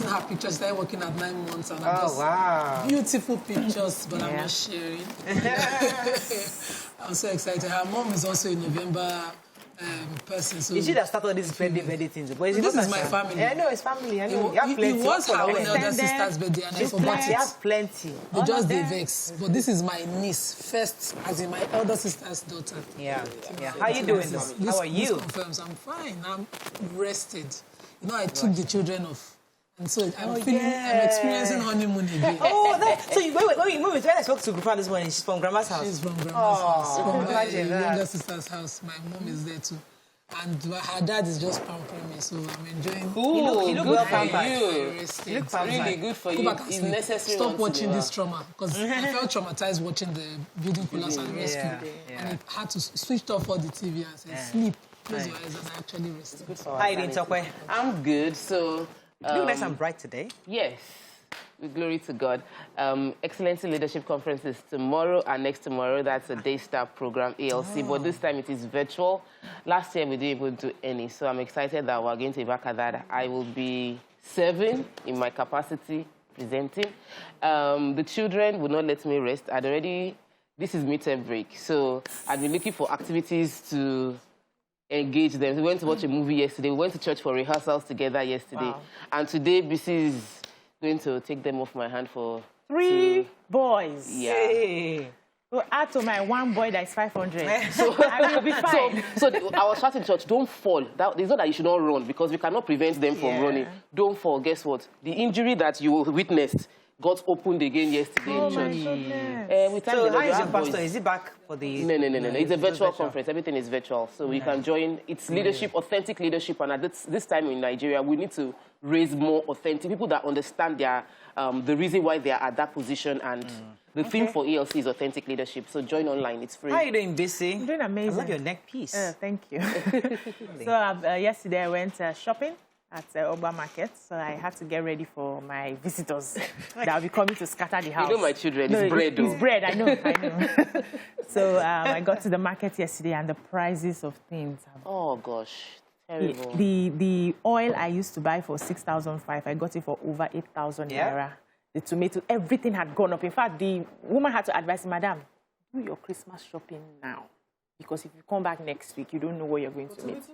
seen her pictures. Started working at 9 months, and wow. Beautiful pictures, but I'm not sharing. I'm so excited. Her mom is also in November. Person. So you should have started this birthday things. But this is my family. Yeah, I know, it's family. I know. It was her own elder sister's birthday, and I forgot it. She has plenty. They just the vex. But this is my niece, first, as in my elder sister's daughter. Yeah. How are you doing, though? How are you? This confirms I'm fine. I'm rested. You know, I took the children off. And so I'm experiencing honeymoon again. So when I spoke to Grandma this morning, she's from Grandma's house. She's from Grandma's house. From my younger sister's house. My mom is there too. And her dad is just pampering me, so I'm enjoying. Cool. You look well pampered. You look really good for you. It's necessary. Stop watching this trauma, because I felt traumatized watching the building collapse and rescue. And I had to switch off all the TV and say, sleep. Close your eyes, and I actually rested. How are you doing, Tokwe? I'm good. So you look nice and bright today. Yes. With glory to God. Excellency Leadership Conference is tomorrow and next tomorrow. That's a Daystar program, ALC. But this time it is virtual. Last year we didn't even do any. So I'm excited that we're going to be back at that. I will be serving in my capacity, presenting. The children would not let me rest. This is midterm break. So I'd been looking for activities to engage them. We went to watch a movie yesterday. We went to church for rehearsals together yesterday. Wow. And today, BC is going to take them off my hand for 3 boys. Yeah. Hey. We'll add to my 1 boy that is 500. So I will be fine. So I was shouting church, don't fall. It's not that you should not run, because we cannot prevent them from running. Don't fall. Guess what? The injury that you witnessed got opened again yesterday in church. So how is your pastor? Is he back for the... No. It's a virtual conference. Everything is virtual. So we can join. It's leadership, authentic leadership. And at this time in Nigeria, we need to raise more authentic people that understand the reason why they are at that position. And the theme for ELC is authentic leadership. So join online. It's free. How are you doing, BC? I'm doing amazing. I love your neck piece. Thank you. So yesterday I went shopping at Oba Market, so I had to get ready for my visitors that will be coming to scatter the house. You know my children, it's bread. It's bread, I know. So I got to the market yesterday, and the prices of things have... Oh, gosh. Terrible. The oil I used to buy for 6,500, I got it for over 8,000 naira. The tomato, everything had gone up. In fact, the woman had to advise me, Madam, do your Christmas shopping now, because if you come back next week, you don't know what you're going to meet.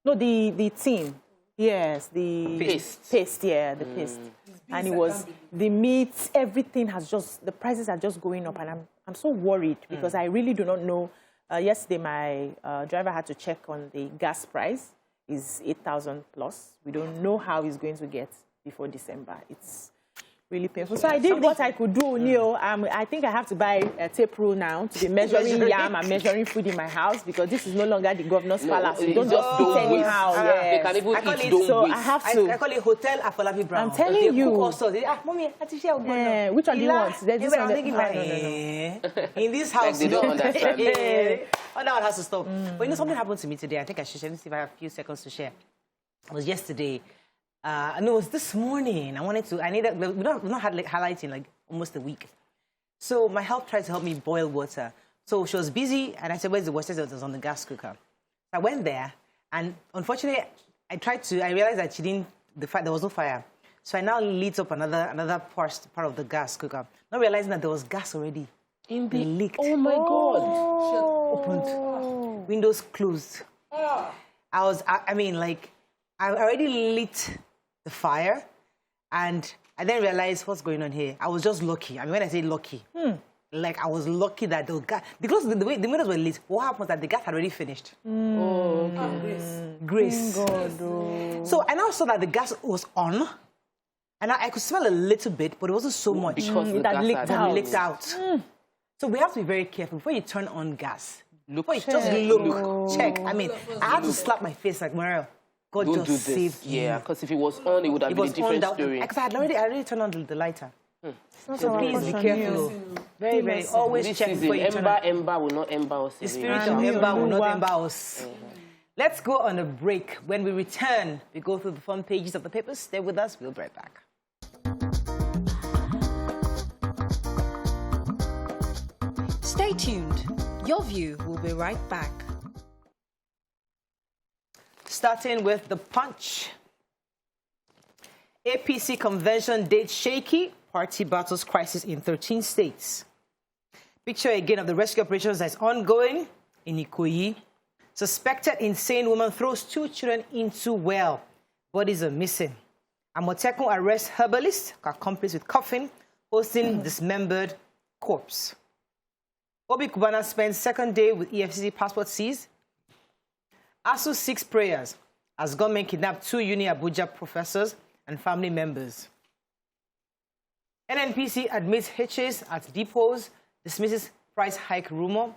No, the tin. Yes, the paste, the paste. And it was the meat, everything has the prices are just going up, and I'm so worried because I really do not know. Yesterday, my driver had to check on the gas price. Is 8,000 plus. We don't know how it's going to get before December. It's really painful. So I did what I could do, Neil. I think I have to buy a tape rule now to be measuring yam and measuring food in my house, because this is no longer the governor's palace. You don't just eat anyhow. They can even eat, don't waste. I have to. I call it Hotel Afolabi Brown. I'm telling you. Also, Mommy, which one do you want? There's this one. In this house, like they don't understand. Oh, that one has to stop. But you know, something happened to me today. I think I should share. Let's see if I have a few seconds to share. It was yesterday. No, it was this morning. We've not had highlighting like almost a week. So my help tried to help me boil water. So she was busy, and I said, where's the water? It was on the gas cooker. I went there, and unfortunately, I realized that there was no fire. So I now lit up another part of the gas cooker, not realizing that there was gas already. In the leaked. Oh my God. Opened. Windows closed. I already lit the fire, and I then realized what's going on here. I was just lucky. I mean, when I say lucky, like I was lucky that the gas, because the way the windows were lit, what happened was that the gas had already finished. Oh, okay. Grace. God, So I now saw that the gas was on, and I could smell a little bit, but it wasn't so much. Because the gas leaked out. So we have to be very careful before you turn on gas. Check. I mean, I had to slap my face like, Mariel, God don't just saved you. Yeah, because if it was on, it would have been a different story. Because I already turned on the lighter. So please be careful. Very, very. Always check before you turn on. Ember will not ember us. The spirit of ember will not ember us. Let's go on a break. When we return, we go through the front pages of the papers. Stay with us. We'll be right back. Stay tuned. Your View will be right back. Starting with the Punch. APC convention date shaky. Party battles crisis in 13 states. Picture again of the rescue operations that's ongoing in Ikoyi. Suspected insane woman throws 2 children into well. Bodies are missing. Amotekun arrests herbalist, accomplice with coffin, hosting dismembered corpse. Obi Kubana spends second day with EFCC passport seized. ASU seeks prayers as government kidnapped 2 Uni Abuja professors and family members. NNPC admits hitches at depots, dismisses price hike rumor.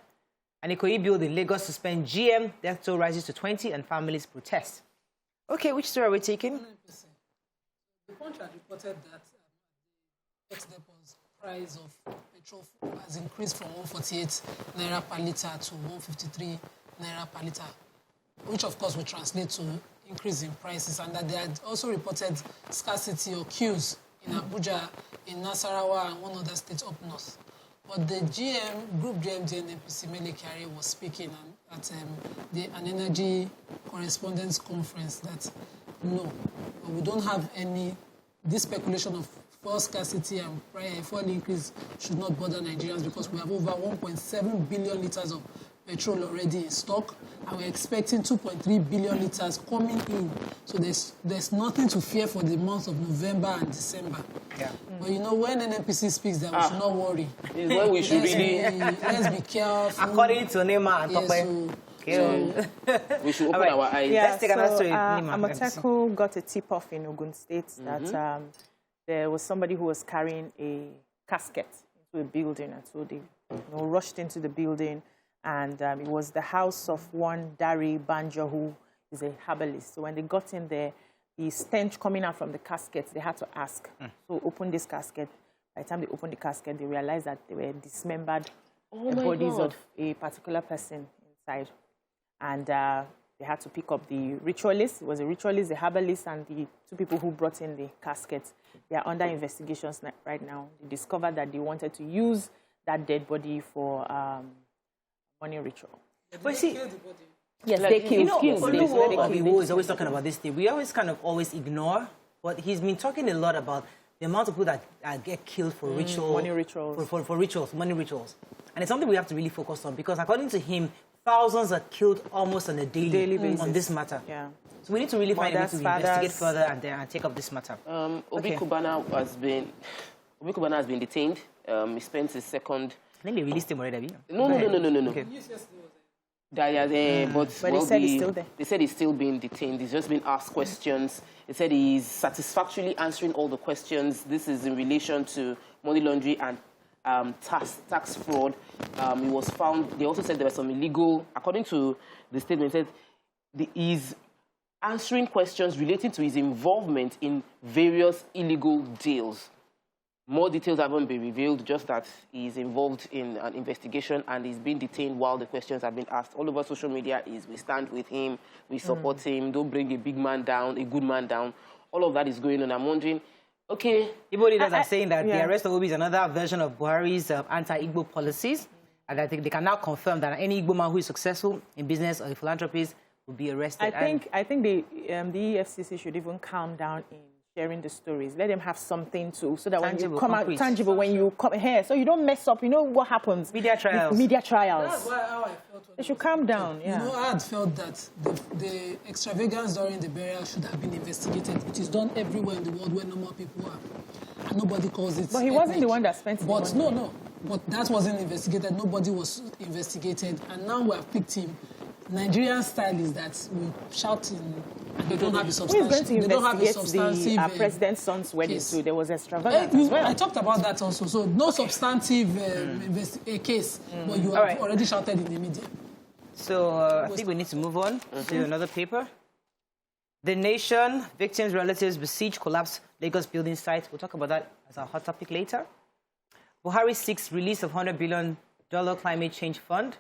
And Ikoyi build in Lagos suspend GM, death toll rises to 20 and families protest. Okay, which story are we taking? 100%. The contract reported that the ex-depot's price of petrol has increased from 148 naira per litre to 153 naira per litre, which of course will translate to increase in prices, and that they had also reported scarcity or queues in Abuja, in Nasarawa, and one other state up north. But the GM, Group GMD NNPC Mele Kyari was speaking at an energy correspondence conference that no, we don't have any, this speculation of fuel scarcity and fuel increase should not bother Nigerians because we have over 1.7 billion litres of petrol already in stock, and we're expecting 2.3 billion litres coming in. So there's nothing to fear for the months of November and December. Yeah. But you know, when NNPC speaks, that we should not worry. Is when we should really... Let's be careful. According to Nema and so we should open our eyes. Yeah, Let's take another story. Amotekun got a tip-off in Ogun State that there was somebody who was carrying a casket into a building, and so they rushed into the building. And it was the house of one Dari Banjo, who is a herbalist. So when they got in there, the stench coming out from the casket, they had to ask. So open this casket. By the time they opened the casket, they realized that they were dismembered bodies of a particular person inside. And they had to pick up the ritualist. It was a ritualist, the herbalist, and the 2 people who brought in the casket. They are under investigations right now. They discovered that they wanted to use that dead body for... money ritual. But see, yes, they kill. Oluwo is always talking about this thing. We always always ignore, but he's been talking a lot about the amount of people that get killed for ritual, money rituals, for rituals, money rituals, and it's something we have to really focus on because according to him, thousands are killed almost on a daily basis on this matter. Yeah. So we need to really find a way to investigate further and take up this matter. Obi Kubana has been detained. He spent his second. I think they released him already. No. Okay. But they said he's still there. They said he's still being detained. He's just been asked questions. They said he's satisfactorily answering all the questions. This is in relation to money laundering and tax fraud. He was found. They also said there was some illegal. According to the statement, said he's answering questions relating to his involvement in various illegal deals. More details haven't been revealed, just that he's involved in an investigation and he's been detained while the questions have been asked. All over social media is we stand with him, we support him, don't bring a big man down, a good man down. All of that is going on. I'm wondering, okay. Igbo leaders are saying that the arrest of Obi is another version of Buhari's anti-Igbo policies, and I think they can now confirm that any Igbo man who is successful in business or philanthropies will be arrested. I think the EFCC should even calm down in sharing the stories. Let them have something to, so that tangible, when you come out tangible, when you come here, so you don't mess up. You know what happens? Media trials. That's how I felt. They should calm down. Yeah. You know, I had felt that the extravagance during the burial should have been investigated. It is done everywhere in the world where normal people are, and nobody calls it. But he wasn't the one that spent. But no. But that wasn't investigated. Nobody was investigated, and now we have picked him. Nigerian style is that we shout in. They don't have a substantive. They don't have a substantive. The president's son's wedding too. There was extravagance as well. I talked about that also. So no substantive case, but you have already shouted in the media. So I think we need to move on to another paper. The Nation, victims' relatives besiege collapse Lagos building site. We'll talk about that as our hot topic later. Buhari seeks release of $100 billion climate change fund.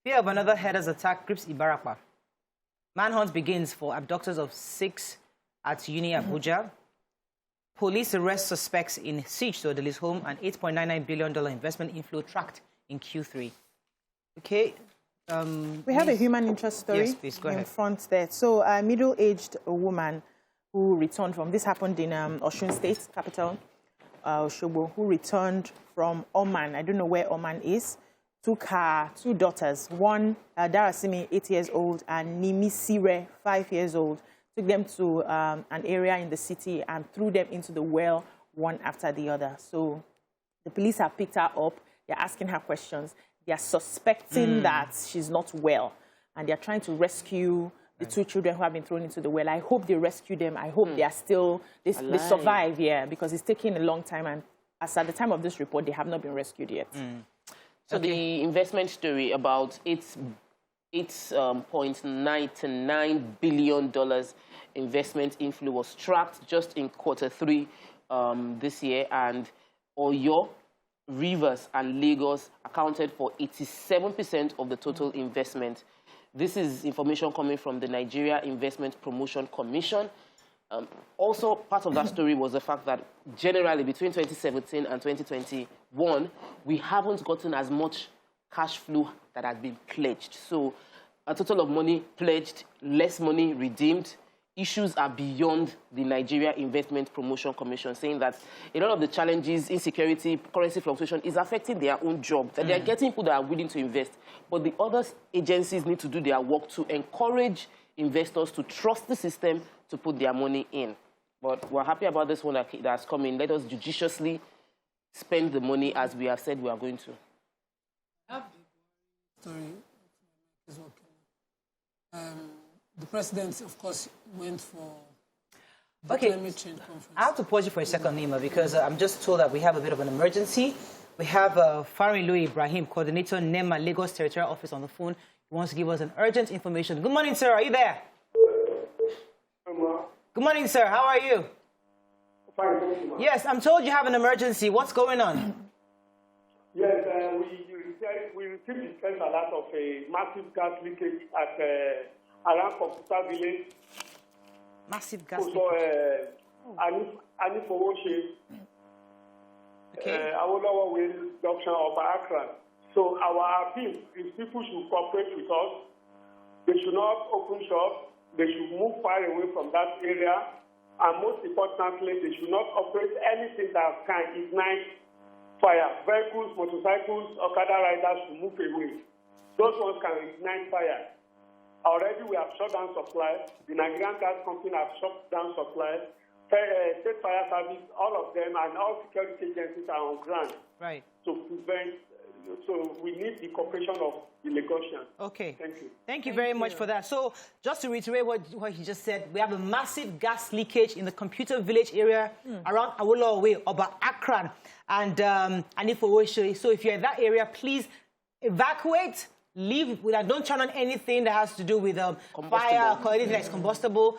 Fear of another headers attack grips Ibarapa. Manhunt begins for abductors of 6 at Uni Abuja. Police arrest suspects in siege to Odele's home, and $8.99 billion investment inflow tracked in Q3. Okay. We have a human interest story yes, please, go ahead. in front there. So a middle-aged woman who returned from, this happened in Osun State, capital, Osogbo, who returned from Oman. I don't know where Oman is. Took her 2 daughters, one, Darasimi, 8 years old, and Nimisire, 5 years old. Took them to an area in the city and threw them into the well, one after the other. So the police have picked her up. They're asking her questions. They're suspecting that she's not well. And they're trying to rescue the 2 children who have been thrown into the well. I hope they rescue them. I hope they are still, they survive, yeah, because it's taking a long time. And as at the time of this report, they have not been rescued yet. So the investment story about $8.99 billion investment inflow was tracked just in Q3 this year, and Oyo, Rivers, and Lagos accounted for 87% of the total investment. This is information coming from the Nigeria Investment Promotion Commission. Also, part of that story was the fact that generally between 2017 and 2021, we haven't gotten as much cash flow that has been pledged. So a total of money pledged, less money redeemed. Issues are beyond the Nigeria Investment Promotion Commission, saying that a lot of the challenges, insecurity, currency fluctuation is affecting their own job, that they are getting people that are willing to invest. But the other agencies need to do their work to encourage investors to trust the system to put their money in. But we're happy about this one that's coming. Let us judiciously spend the money as we have said we are going to. I have the story is working. The president, of course, went for the climate change conference. I have to pause you for a second, Nima, because I'm just told that we have a bit of an emergency. We have Farin Ibrahim, coordinator, NEMA, Lagos Territorial Office, on the phone. He wants to give us an urgent information. Good morning, sir. Are you there? Good morning, sir. How are you? Fine, thank you, yes, I'm told you have an emergency. What's going on? Yes, we received the first alert of a massive gas leakage at around Computer Village. Massive gas leakage. Our way junction of Accra. So our appeal is people should cooperate with us. They should not open shop. They should move far away from that area. And most importantly, they should not operate anything that can ignite fire. Vehicles, motorcycles, Okada riders should move away. Those ones can ignite fire. Already we have shut down supply. The Nigerian gas company have shut down supply. State Fire Service, all of them, and all security agencies are on ground. Right. To prevent. So we need the cooperation of the Lagosians. Okay. Thank you. Thank you very much for that. So just to reiterate what he just said, we have a massive gas leakage in the Computer Village area around Awolowo Way, about Akran and Ifowoshe. So if you're in that area, please evacuate. Leave. Don't turn on anything that has to do with fire or anything that's combustible.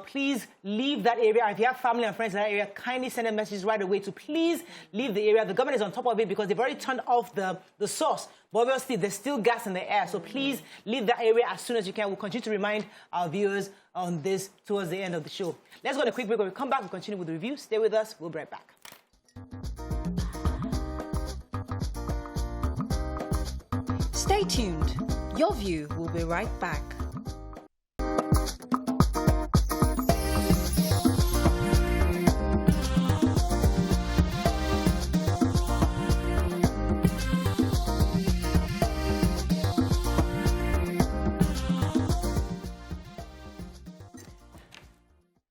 Please leave that area. If you have family and friends in that area, kindly send a message right away to please leave the area. The government is on top of it because they've already turned off the source. But obviously, there's still gas in the air. So please leave that area as soon as you can. We'll continue to remind our viewers on this towards the end of the show. Let's go on a quick break. When we come back, we'll continue with the review. Stay with us. We'll be right back. Stay tuned. Your View will be right back.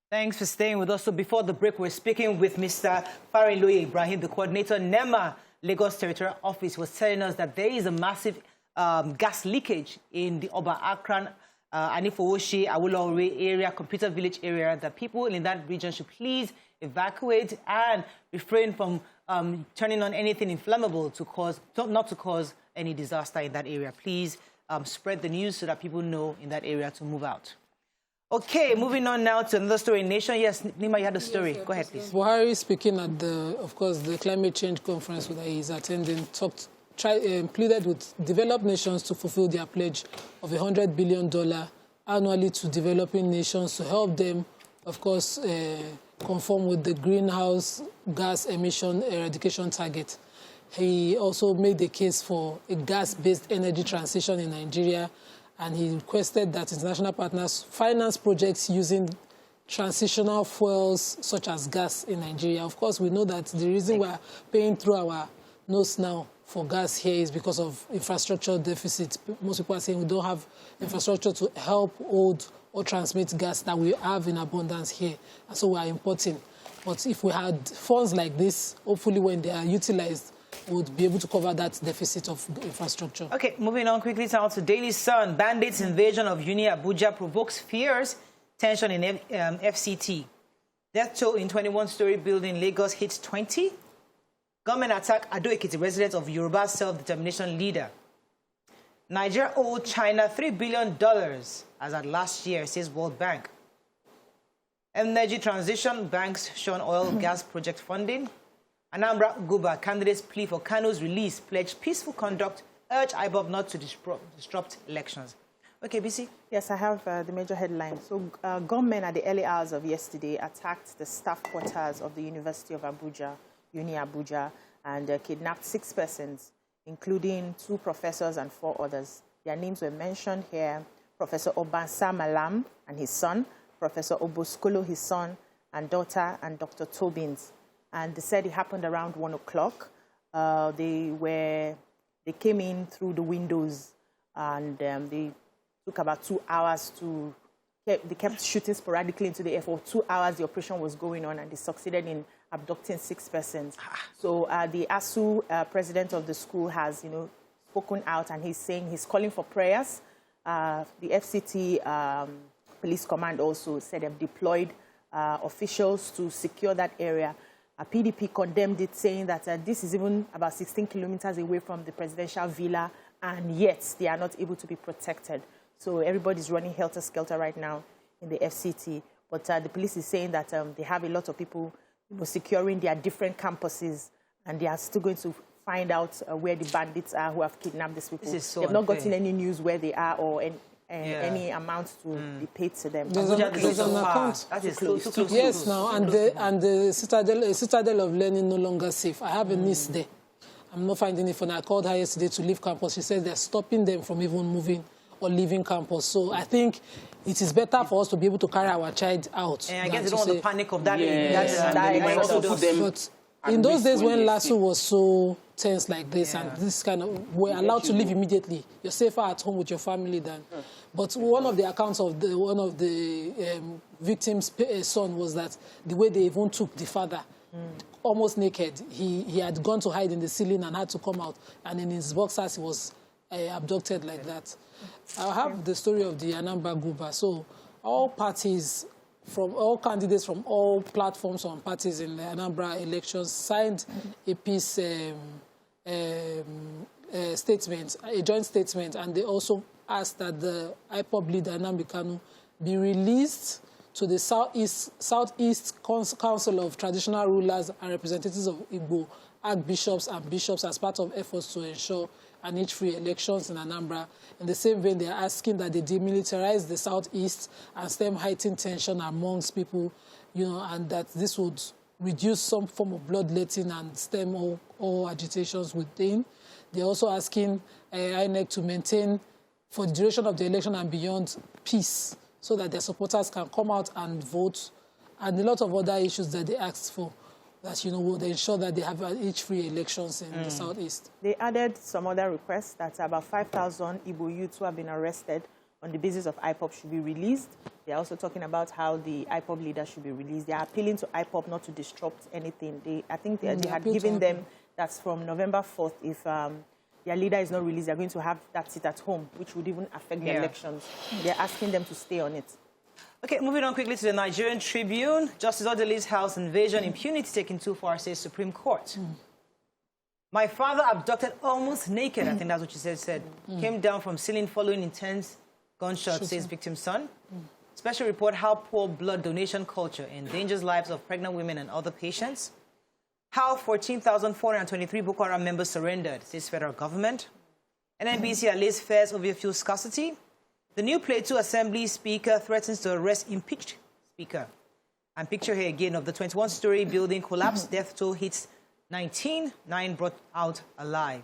Thanks for staying with us. So before the break, we're speaking with Mr. Farin Ibrahim, the coordinator, NEMA, Lagos Territorial Office, was telling us that there is a massive gas leakage in the Oba Akran, Anifowoshe, Awolowo area, Computer Village area, that people in that region should please evacuate and refrain from turning on anything inflammable not to cause any disaster in that area. Please spread the news so that people know in that area to move out. Okay, moving on now to another story in Nation. Yes, Nima, you had a story. Go ahead, please. Buhari speaking at the climate change conference that he's attending, pleaded with developed nations to fulfill their pledge of $100 billion annually to developing nations to help them, of course, conform with the greenhouse gas emission eradication target. He also made the case for a gas-based energy transition in Nigeria, and he requested that international partners finance projects using transitional fuels such as gas in Nigeria. Of course, we know that the reason we're paying through our nose now for gas here is because of infrastructure deficit. Most people are saying we don't have infrastructure to help hold or transmit gas that we have in abundance here, and so we are importing. But if we had funds like this, hopefully when they are utilized, we would be able to cover that deficit of infrastructure. Okay, moving on quickly now to Daily Sun. Bandits' invasion of Uni Abuja provokes fears, tension in FCT. Death toll in 21-story building Lagos hits 20. Government attack Ado Ekiti resident of Yoruba self-determination leader. Nigeria owed China $3 billion as at last year, says World Bank. Energy transition banks shun oil gas project funding. Anambra Guba candidates plea for Kano's release, pledge peaceful conduct, urge IBOB not to disrupt elections. Okay, BC? Yes, I have the major headlines. So, gunmen at the early hours of yesterday attacked the staff quarters of the University of Abuja, Uni Abuja, and kidnapped 6 persons, including 2 professors and 4 others. Their names were mentioned here: Professor Obansa Malam and his son, Professor Oboskolo, his son and daughter, and Dr. Tobins. And they said it happened around 1 o'clock. They came in through the windows, and they took about 2 hours to. They kept shooting sporadically into the air for 2 hours. The operation was going on, and they succeeded in abducting 6 persons. So the ASU president of the school has, spoken out, and he's calling for prayers. The FCT police command also said they've deployed officials to secure that area. PDP condemned it, saying that this is even about 16 kilometers away from the presidential villa, and yet they are not able to be protected. So everybody's running helter-skelter right now in the FCT. But the police is saying that they have a lot of people securing their different campuses, and they are still going to find out where the bandits are who have kidnapped these people. They've not gotten any news where they are or any amount to be paid to them. There's an account. That is close. Yes, now, and the Citadel of Learning no longer safe. I have a niece there. I'm not finding it funny. I called her yesterday to leave campus. She said they're stopping them from even moving or leaving campus. So I think it is better for us to be able to carry our child out. And I guess they don't want the panic of that. But in those days when LASU was so tense like this, and this kind of, we're allowed to leave immediately. You're safer at home with your family than. But one of the accounts of one of the victims' son was that the way they even took the father, almost naked, he had gone to hide in the ceiling and had to come out, and in his boxers he was abducted like that. I have the story of the Anambra Guba. So all parties, from all candidates from all platforms and parties in the Anambra elections signed a peace statement, a joint statement, and they also asked that the IPOB leader, Nnamdi Kanu, be released to the Southeast Council of Traditional Rulers and Representatives of Igbo archbishops and bishops as part of efforts to ensure and age-free elections in Anambra. In the same vein, they are asking that they demilitarize the Southeast and stem heightened tension amongst people, and that this would reduce some form of bloodletting and stem all agitations within. They're also asking INEC to maintain, for the duration of the election and beyond, peace, so that their supporters can come out and vote, and a lot of other issues that they asked for, that, would ensure that they have age-free elections in the Southeast. They added some other requests that about 5,000 Igbo youths who have been arrested on the basis of IPOB should be released. They're also talking about how the IPOB leader should be released. They are appealing to IPOB not to disrupt anything. I think they had given them that's from November 4th. If their leader is not released, they're going to have that sit at home, which would even affect the elections. They're asking them to stay on it. Okay, moving on quickly to the Nigerian Tribune. Justice Odele's house invasion, impunity taken too far, says Supreme Court. My father abducted almost naked, I think that's what she said. Came down from ceiling following intense gunshots, says victim's son. Special report, how poor blood donation culture endangers lives of pregnant women and other patients. How 14,423 Boko Haram members surrendered, says federal government. NNBC allays fears over fuel scarcity. The new Plateau Assembly Speaker threatens to arrest impeached Speaker. And picture here again of the 21-story building collapse. Death toll hits 19, 9 brought out alive.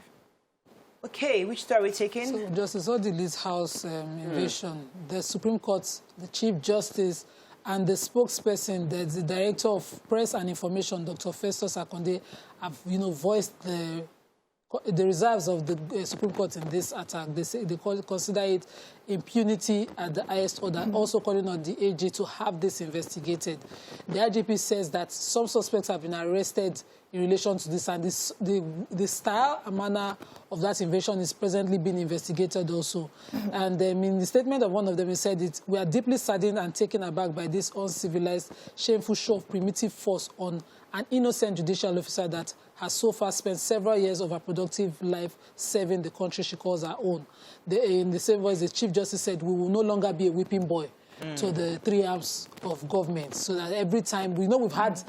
Okay, which story are we taking? So Justice Odele's house invasion. The Supreme Court, the Chief Justice, and the spokesperson, the Director of Press and Information, Dr. Festus Akonde, have, voiced the reserves of the Supreme Court in this attack. They say they consider it impunity at the highest order, also calling on the AG to have this investigated. The IGP says that some suspects have been arrested in relation to this, and the style and manner of that invasion is presently being investigated also. And in the statement of one of them, he said, we are deeply saddened and taken aback by this uncivilized, shameful show of primitive force on an innocent judicial officer that has so far spent several years of her productive life serving the country she calls her own. In the same voice, the Chief Justice said, we will no longer be a whipping boy to the three arms of government, so that every time, we know we've had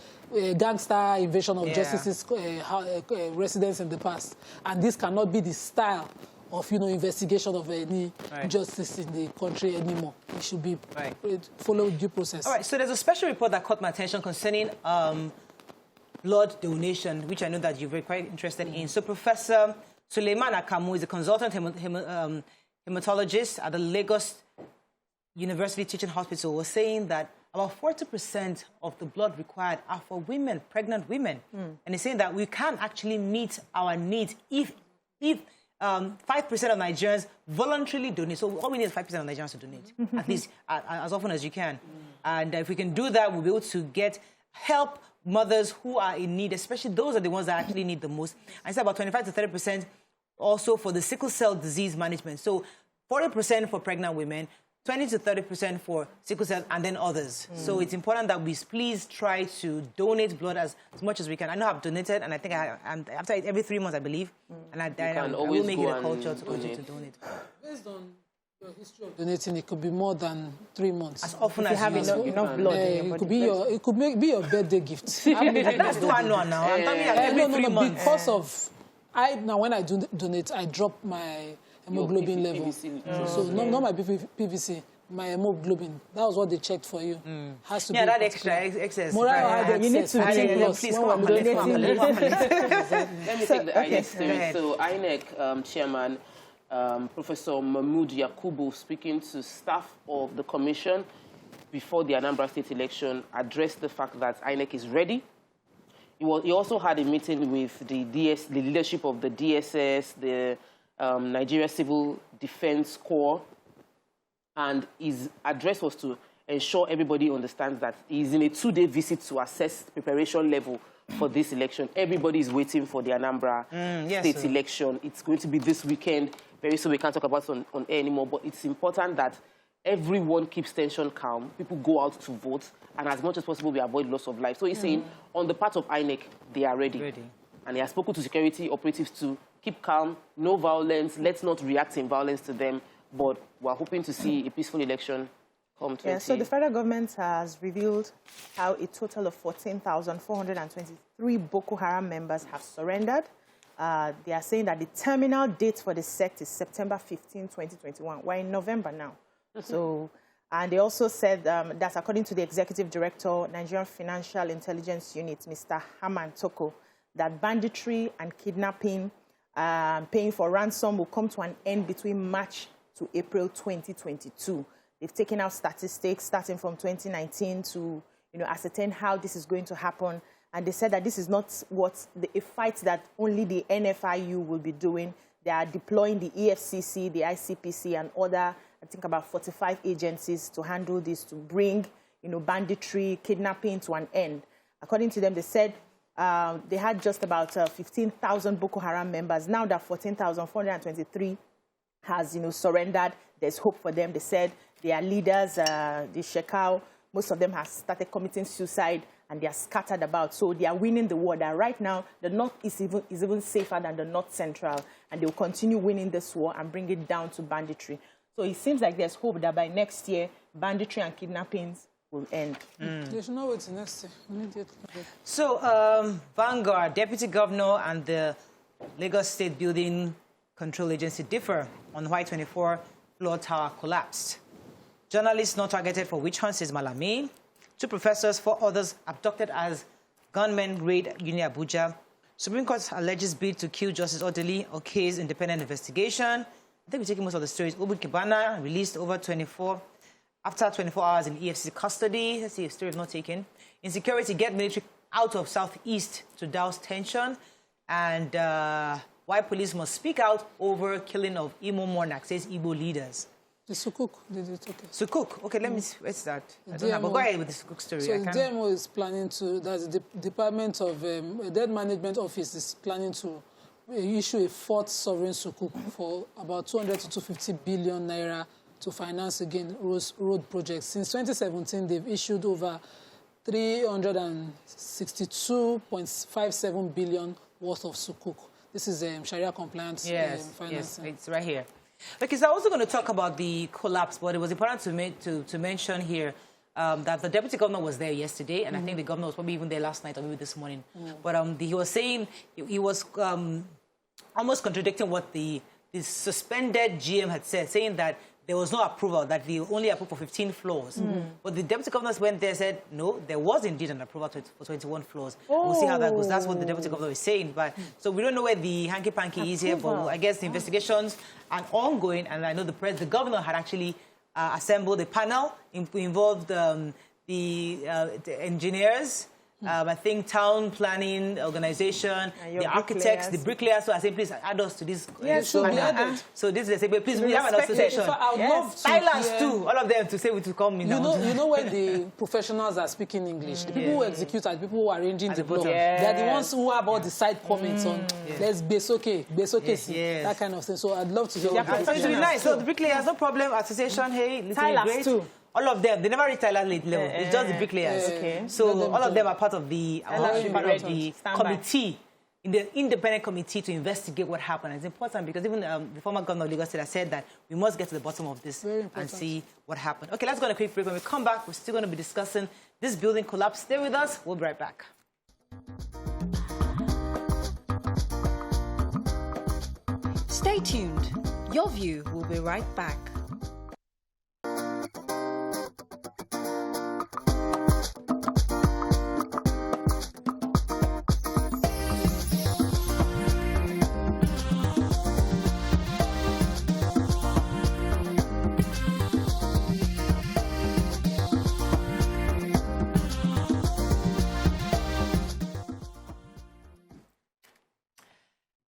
gangster invasion of justices residents in the past, and this cannot be the style of investigation of any justice in the country anymore. It should be follow due process. All right, so there's a special report that caught my attention concerning blood donation, which I know that you're very quite interested in. So Professor Suleiman Akamu is a consultant hematologist at the Lagos University Teaching Hospital, was saying that about 40% of the blood required are for women, pregnant women. And he's saying that we can't actually meet our needs if 5% of Nigerians voluntarily donate. So all we need is 5% of Nigerians to donate, at least as often as you can. And if we can do that, we'll be able to help mothers who are in need, especially those are the ones that actually need the most. I said about 25 to 30% also for the sickle cell disease management. So 40% for pregnant women, 20 to 30% for sickle cell, and then others. So it's important that we please try to donate blood as much as we can. I know I've donated, and I think I'm after every 3 months, I believe. And I will make it a culture to donate. Based on your history of donating, it could be more than 3 months. As often as you have enough blood in your body. It could be your birthday gift. That's too annual now. I'm talking every 3 months. Because of, when I donate, I drop my hemoglobin level. So not my PVC, my hemoglobin. That was what they checked for you. Has to be that excess. You need to please come on. Let me take the INEC spirit. So INEC chairman, Professor Mahmood Yakubu, speaking to staff of the commission before the Anambra State election, addressed the fact that INEC is ready. He also had a meeting with the leadership of the DSS, the Nigeria Civil Defense Corps, and his address was to ensure everybody understands that he's in a 2-day visit to assess preparation level for this election. Everybody is waiting for the Anambra State election. It's going to be this weekend. Very soon we can't talk about it on air anymore, but it's important that everyone keeps tension calm, people go out to vote, and as much as possible we avoid loss of life. So he's saying, on the part of INEC, they are ready. And he has spoken to security operatives to keep calm, no violence, let's not react in violence to them, but we're hoping to see a peaceful election come to so the federal government has revealed how a total of 14,423 Boko Haram members have surrendered. They are saying that the terminal date for the sect is September 15, 2021. We're in November now. So, and they also said that according to the Executive Director, Nigerian Financial Intelligence Unit, Mr. Haman Toko, that banditry and kidnapping, paying for ransom will come to an end between March to April 2022. They've taken out statistics starting from 2019 to ascertain how this is going to happen. And they said that this is not a fight that only the NFIU will be doing. They are deploying the EFCC, the ICPC, and other, I think about 45 agencies to handle this, to bring banditry, kidnapping to an end. According to them, they said they had just about 15,000 Boko Haram members. Now that 14,423 has surrendered, there's hope for them. They said their leaders, the Shekau, most of them have started committing suicide and they are scattered about. So they are winning the war. That right now, the North is even safer than the North Central, and they will continue winning this war and bring it down to banditry. So it seems like there's hope that by next year, banditry and kidnappings will end. They should know what's next year. Immediately. So Vanguard, Deputy Governor, and the Lagos State Building Control Agency differ on why 24-floor tower collapsed. Journalists not targeted for witch hunts, says Malami. 2 professors, 4 others abducted as gunmen raid Uni Abuja. Supreme Court alleges bid to kill Justice Odili Oke's independent investigation. I think we're taking most of the stories. Obu Kibana released over 24 after 24 hours in EFCC custody. Let's see if story is not taken. Insecurity, get military out of Southeast to douse tension. And why police must speak out over killing of Imo monarch, says Igbo leaders. The Sukuk, did it okay? Sukuk, okay, let me see. Where's that? I don't know, but go ahead with the Sukuk story. So the DMO is planning to, that's the Department of Debt Management Office is planning to issue a fourth sovereign Sukuk for about 200 to 250 billion naira to finance again road projects. Since 2017, they've issued over 362.57 billion worth of Sukuk. This is Sharia compliant financing. Yes, it's right here. Okay, so I'm also going to talk about the collapse, but it was important to mention here that the deputy governor was there yesterday, and I think the governor was probably even there last night or maybe this morning. But he was saying, he was almost contradicting what the suspended GM had said, saying that there was no approval, that they only approved for 15 floors. But the deputy governors went there and said, no, there was indeed an approval for 21 floors. We'll see how that goes. That's what the deputy governor is saying. But so we don't know where the hanky-panky is here, but I guess the investigations are ongoing. And I know the governor had actually assembled a panel, involved the engineers, I think town planning organization, the architects, the bricklayers. So I say, please add us to this. So this is a please we have an association. Silence too, all of them to say we to come in. You know when the professionals are speaking English, the people who execute and the people who are arranging the block, they're the ones who have all the side comments on let's base okay, that kind of thing. So I'd love to hear. So it's really nice. So the bricklayers, no problem. Association, hey, Silence too. All of them, they never reach Thailand level. It's just the bricklayers. So all of them are part of the committee, in the independent committee to investigate what happened. It's important because even the former governor of Lagos State has said that we must get to the bottom of this and see what happened. Okay, let's go on a quick break. When we come back, we're still going to be discussing this building collapse. Stay with us. We'll be right back. Stay tuned. Your View will be right back.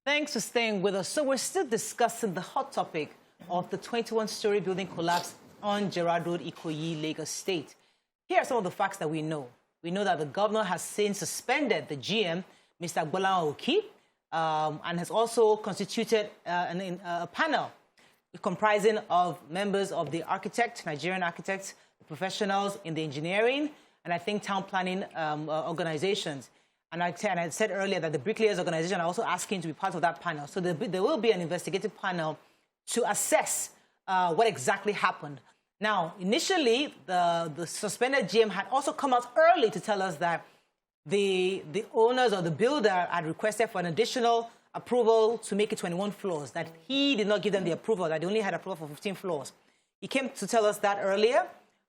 Thanks for staying with us. So we're still discussing the hot topic of the 21-story building collapse on Gerard Road, Ikoyi, Lagos State. Here are some of the facts that we know. We know that the governor has since suspended the GM, Mr. Gbola Oki, and has also constituted a panel comprising of members of the Nigerian architects, professionals in the engineering, and I think town planning organizations. And I said earlier that the bricklayers organization are also asking to be part of that panel. So there will be an investigative panel to assess what exactly happened. Now, initially, the suspended GM had also come out early to tell us that the owners or the builder had requested for an additional approval to make it 21 floors, that he did not give them the approval, that they only had approval for 15 floors. He came to tell us that earlier,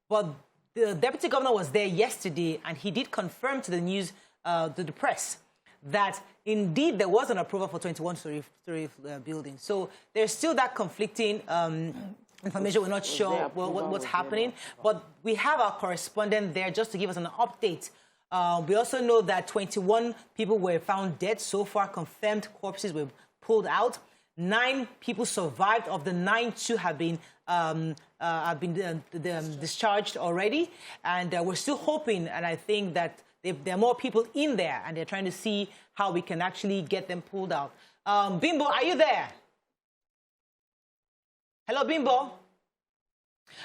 but the deputy governor was there yesterday, and he did confirm to the news, to the press, that indeed there was an approval for 21-story building. So there's still that conflicting information. We're not sure what's happening, but we have our correspondent there just to give us an update. We also know that 21 people were found dead. So far, confirmed corpses were pulled out. 9 people survived. Of the 9, 2 have been discharged already. And we're still hoping, and I think that there are more people in there, and they're trying to see how we can actually get them pulled out. Bimbo, are you there? Hello, Bimbo.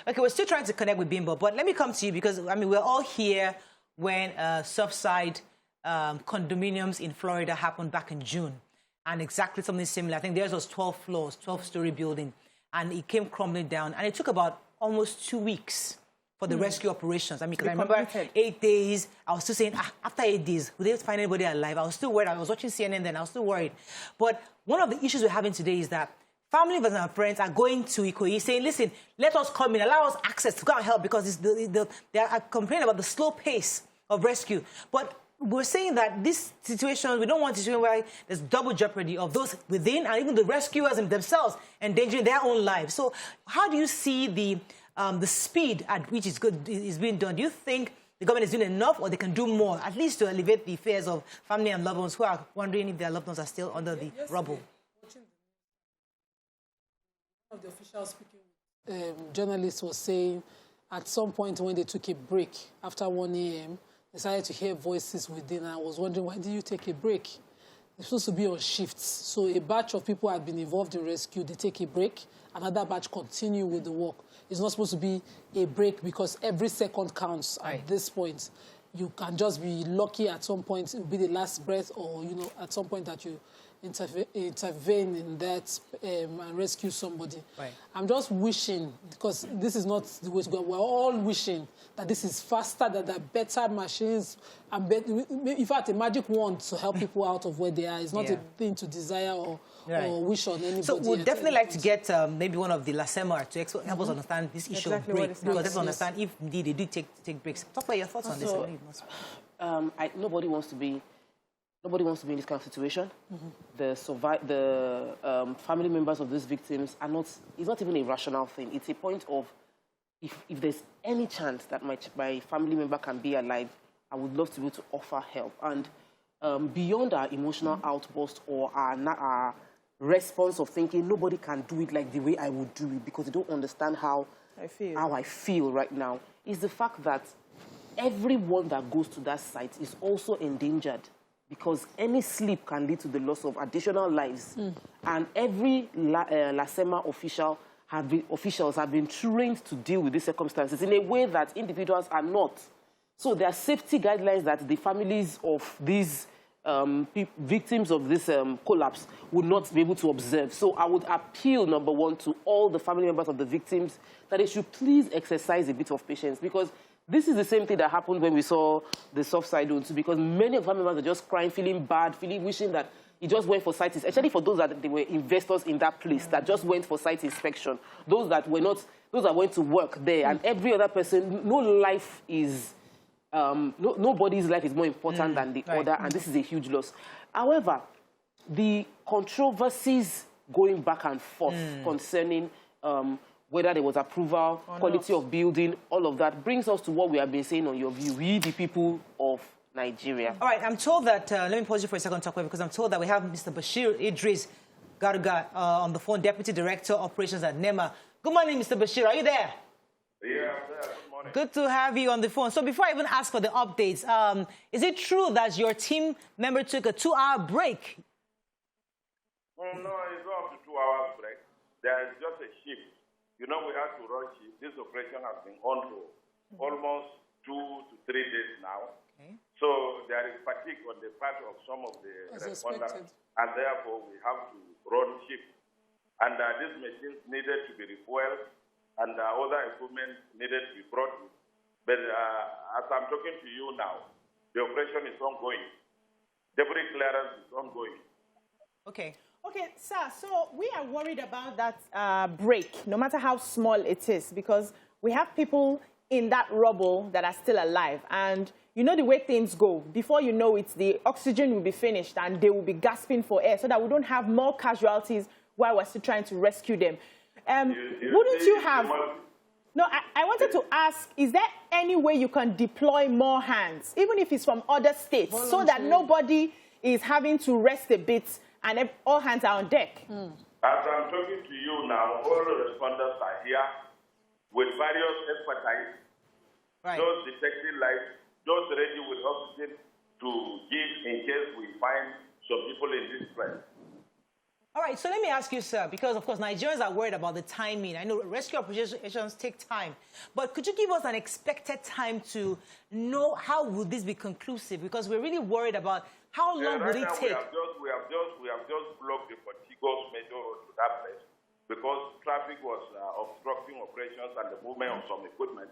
Okay, we're still trying to connect with Bimbo, but let me come to you because, I mean, we're all here when Surfside condominiums in Florida happened back in June, and exactly something similar. I think theirs was 12 floors, 12-story building, and it came crumbling down, and it took about almost 2 weeks for the rescue operations. I mean, because I remember 8 days, I was still saying, after 8 days, would they find anybody alive? I was still worried. I was watching CNN then, I was still worried. But one of the issues we're having today is that family members and friends are going to Ikoyi saying, listen, let us come in, allow us access to go and help because they are complaining about the slow pace of rescue. But we're saying that this situation, we don't want a situation where there's double jeopardy of those within and even the rescuers themselves endangering their own lives. So how do you see the the speed at which is being done, do you think the government is doing enough, or they can do more, at least to alleviate the fears of family and loved ones who are wondering if their loved ones are still under the rubble? One of the officials speaking with journalists was saying at some point when they took a break after 1 a.m., they started to hear voices within, and I was wondering, why did you take a break? They're supposed to be on shifts. So a batch of people had been involved in rescue, they take a break, another batch continue with the work. It's not supposed to be a break because every second counts at this point. You can just be lucky at some point, it will be the last breath, or, you know, at some point that you intervene in that and rescue somebody. Right. I'm just wishing, because this is not the way to go, we're all wishing that this is faster, that there are better machines, and in fact, a magic wand to help people out of where they are. It's not a thing to desire or wish on anybody. So we'd definitely like to get maybe one of the LASEMA to help us understand this issue of break. Because let's understand if indeed they do take breaks. Talk about your thoughts on this. Nobody wants to be in this kind of situation. The family members of these victims are not. It's not even a rational thing. It's a point of, if there's any chance that my family member can be alive, I would love to be able to offer help. And beyond our emotional outburst or our response of thinking nobody can do it like the way I would do it because they don't understand how I feel right now, is the fact that everyone that goes to that site is also endangered, because any slip can lead to the loss of additional lives. And every LASEMA officials have been trained to deal with these circumstances in a way that individuals are not. So there are safety guidelines that the families of these victims of this collapse would not be able to observe. So I would appeal, number one, to all the family members of the victims that they should please exercise a bit of patience, because this is the same thing that happened when we saw the soft side too, because many of the family members are just crying, feeling bad, wishing that he just went for site inspection, especially for those that they were investors in that place that just went for site inspection, those that were not, those that went to work there, and every other person. No life is, nobody's life is more important than the other, and this is a huge loss. However, the controversies going back and forth concerning whether there was approval, quality of building, all of that brings us to what we have been saying on Your View, we the people of Nigeria. All right, I'm told that, let me pause you for a second, Tokwe, because I'm told that we have Mr. Bashir Idris Garga on the phone, Deputy Director, Operations at NEMA. Good morning, Mr. Bashir. Are you there? Yeah, I'm there. Good morning. Good to have you on the phone. So before I even ask for the updates, is it true that your team member took a 2-hour break? No, it's not up to 2 hours break. There is just a shift. You know, we had to rush it. This operation has been on for almost 2 to 3 days now. Okay. So there is fatigue on the part of some of the responders, and therefore we have to run shift. And these machines needed to be refueled, and other equipment needed to be brought in. But as I'm talking to you now, the operation is ongoing. Debris clearance is ongoing. Okay. Okay, sir, so we are worried about that break, no matter how small it is, because we have people in that rubble that are still alive. And you know the way things go. Before you know it, the oxygen will be finished and they will be gasping for air so that we don't have more casualties while we're still trying to rescue them. Wouldn't you have... No, I wanted to ask, is there any way you can deploy more hands, even if it's from other states, so that nobody is having to rest a bit and all hands are on deck? As I'm talking to you now, all the responders are here with various expertise, those detecting life, those ready with oxygen to give in case we find some people in this place. All right, so let me ask you, sir, because, of course, Nigerians are worried about the timing. I know rescue operations take time, but could you give us an expected time to know how would this be conclusive? Because we're really worried about how long would it take? We have just blocked the Portigos major road to that place because traffic was obstructing operations and the movement of some equipment.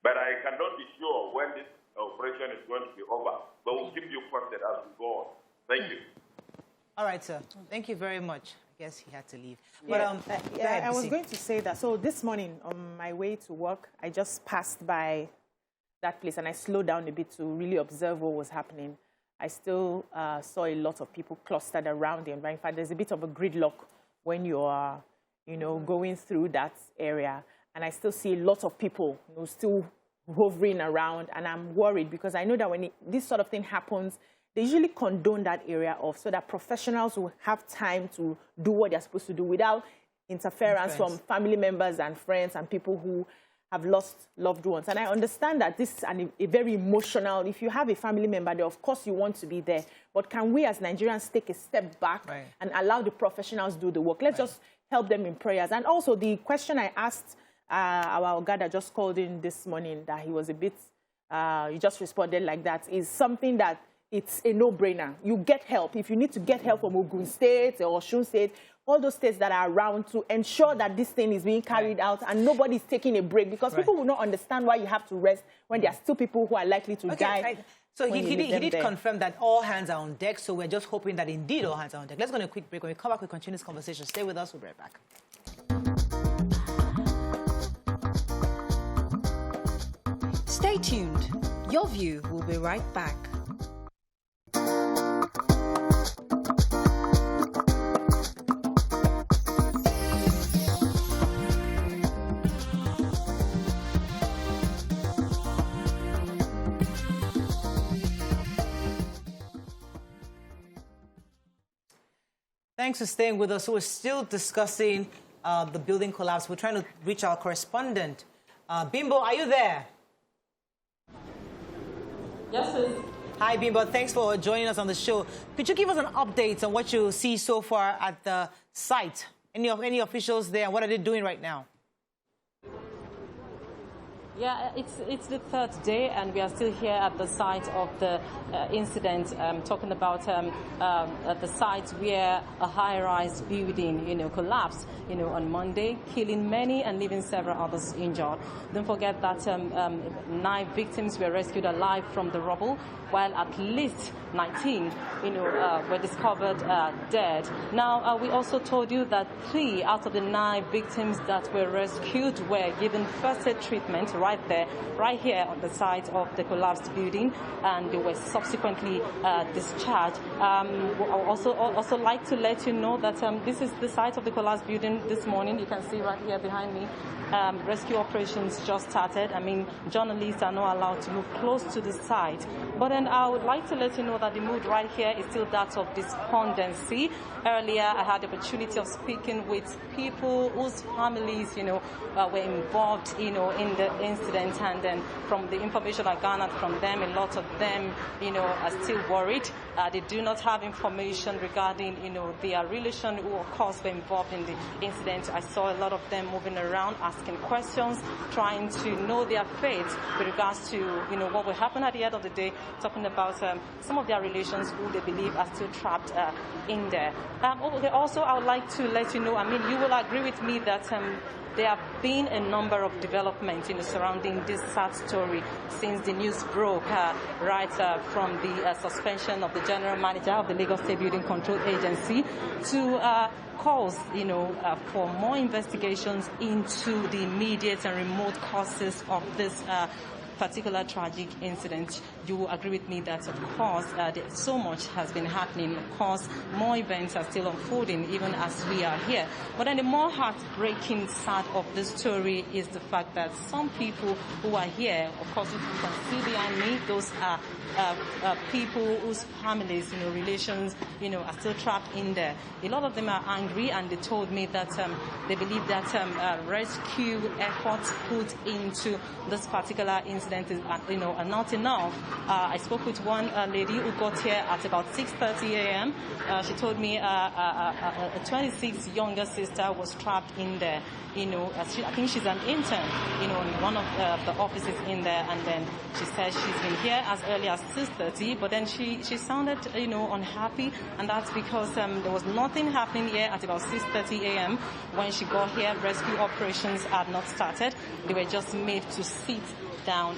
But I cannot be sure when this operation is going to be over. But we'll keep you posted as we go on. Thank you. All right, sir. Thank you very much. I guess he had to leave. Yeah, but, I was going to say that. So this morning on my way to work, I just passed by that place and I slowed down a bit to really observe what was happening. I still saw a lot of people clustered around the environment. In fact, there's a bit of a gridlock when you are, you know, going through that area. and I still see lots of people, still hovering around, and I'm worried because I know that when this sort of thing happens, they usually condone that area off so that professionals will have time to do what they're supposed to do without interference from family members and friends and people who have lost loved ones. And I understand that this is a very emotional, if you have a family member there, of course you want to be there. But can we as Nigerians take a step back and allow the professionals do the work? Let's just help them in prayers. And also the question I asked our guy that just called in this morning, that he was a bit, he just responded like that, is something that it's a no-brainer. You get help. If you need to get help from Ogun State or Osun State, all those states that are around to ensure that this thing is being carried out and nobody's taking a break, because people will not understand why you have to rest when there are still people who are likely to die. So he did confirm that all hands are on deck, so we're just hoping that indeed all hands are on deck. Let's go on a quick break. When we come back, we'll continue this conversation. Stay with us. We'll be right back. Stay tuned. Your View will be right back. Thanks for staying with us. So we're still discussing the building collapse. We're trying to reach our correspondent. Bimbo, are you there? Yes, sir. Hi, Bimbo. Thanks for joining us on the show. Could you give us an update on what you see so far at the site? Any officials there? What are they doing right now? Yeah, it's the third day, and we are still here at the site of the incident. Talking about at the site where a high-rise building, collapsed, on Monday, killing many and leaving several others injured. Don't forget that 9 victims were rescued alive from the rubble, while at least 19, were discovered dead. Now, we also told you that 3 out of the 9 victims that were rescued were given first aid treatment right here on the site of the collapsed building, and they were subsequently discharged. I also like to let you know that this is the site of the collapsed building this morning. You can see right here behind me. Rescue operations just started. I mean, journalists are not allowed to move close to the site. But then I would like to let you know that the mood right here is still that of despondency. Earlier, I had the opportunity of speaking with people whose families, were involved, in the incident. And then from the information I garnered from them, a lot of them, are still worried. They do not have information regarding, their relation who, of course, were involved in the incident. I saw a lot of them moving around, asking questions, trying to know their fate with regards to, what will happen at the end of the day, talking about some of their relations who they believe are still trapped in there. Also, I would like to let you know, you will agree with me that there have been a number of developments surrounding this sad story since the news broke from the suspension of the general manager of the Lagos State Building Control Agency to calls, for more investigations into the immediate and remote causes of this particular tragic incident. You will agree with me that, of course, so much has been happening. Of course, more events are still unfolding, even as we are here. But then the more heartbreaking side of the story is the fact that some people who are here, of course, you can see behind me, those are people whose families, relations, are still trapped in there. A lot of them are angry, and they told me that they believe that rescue efforts put into this particular incident are not enough. I spoke with one lady who got here at about 6:30 a.m. She told me a 26 younger sister was trapped in there. I think she's an intern, in one of the offices in there, and then she said she's been here as early as 6:30, but then she sounded, unhappy, and that's because there was nothing happening here at about 6:30 a.m. When she got here, rescue operations had not started. They were just made to sit down,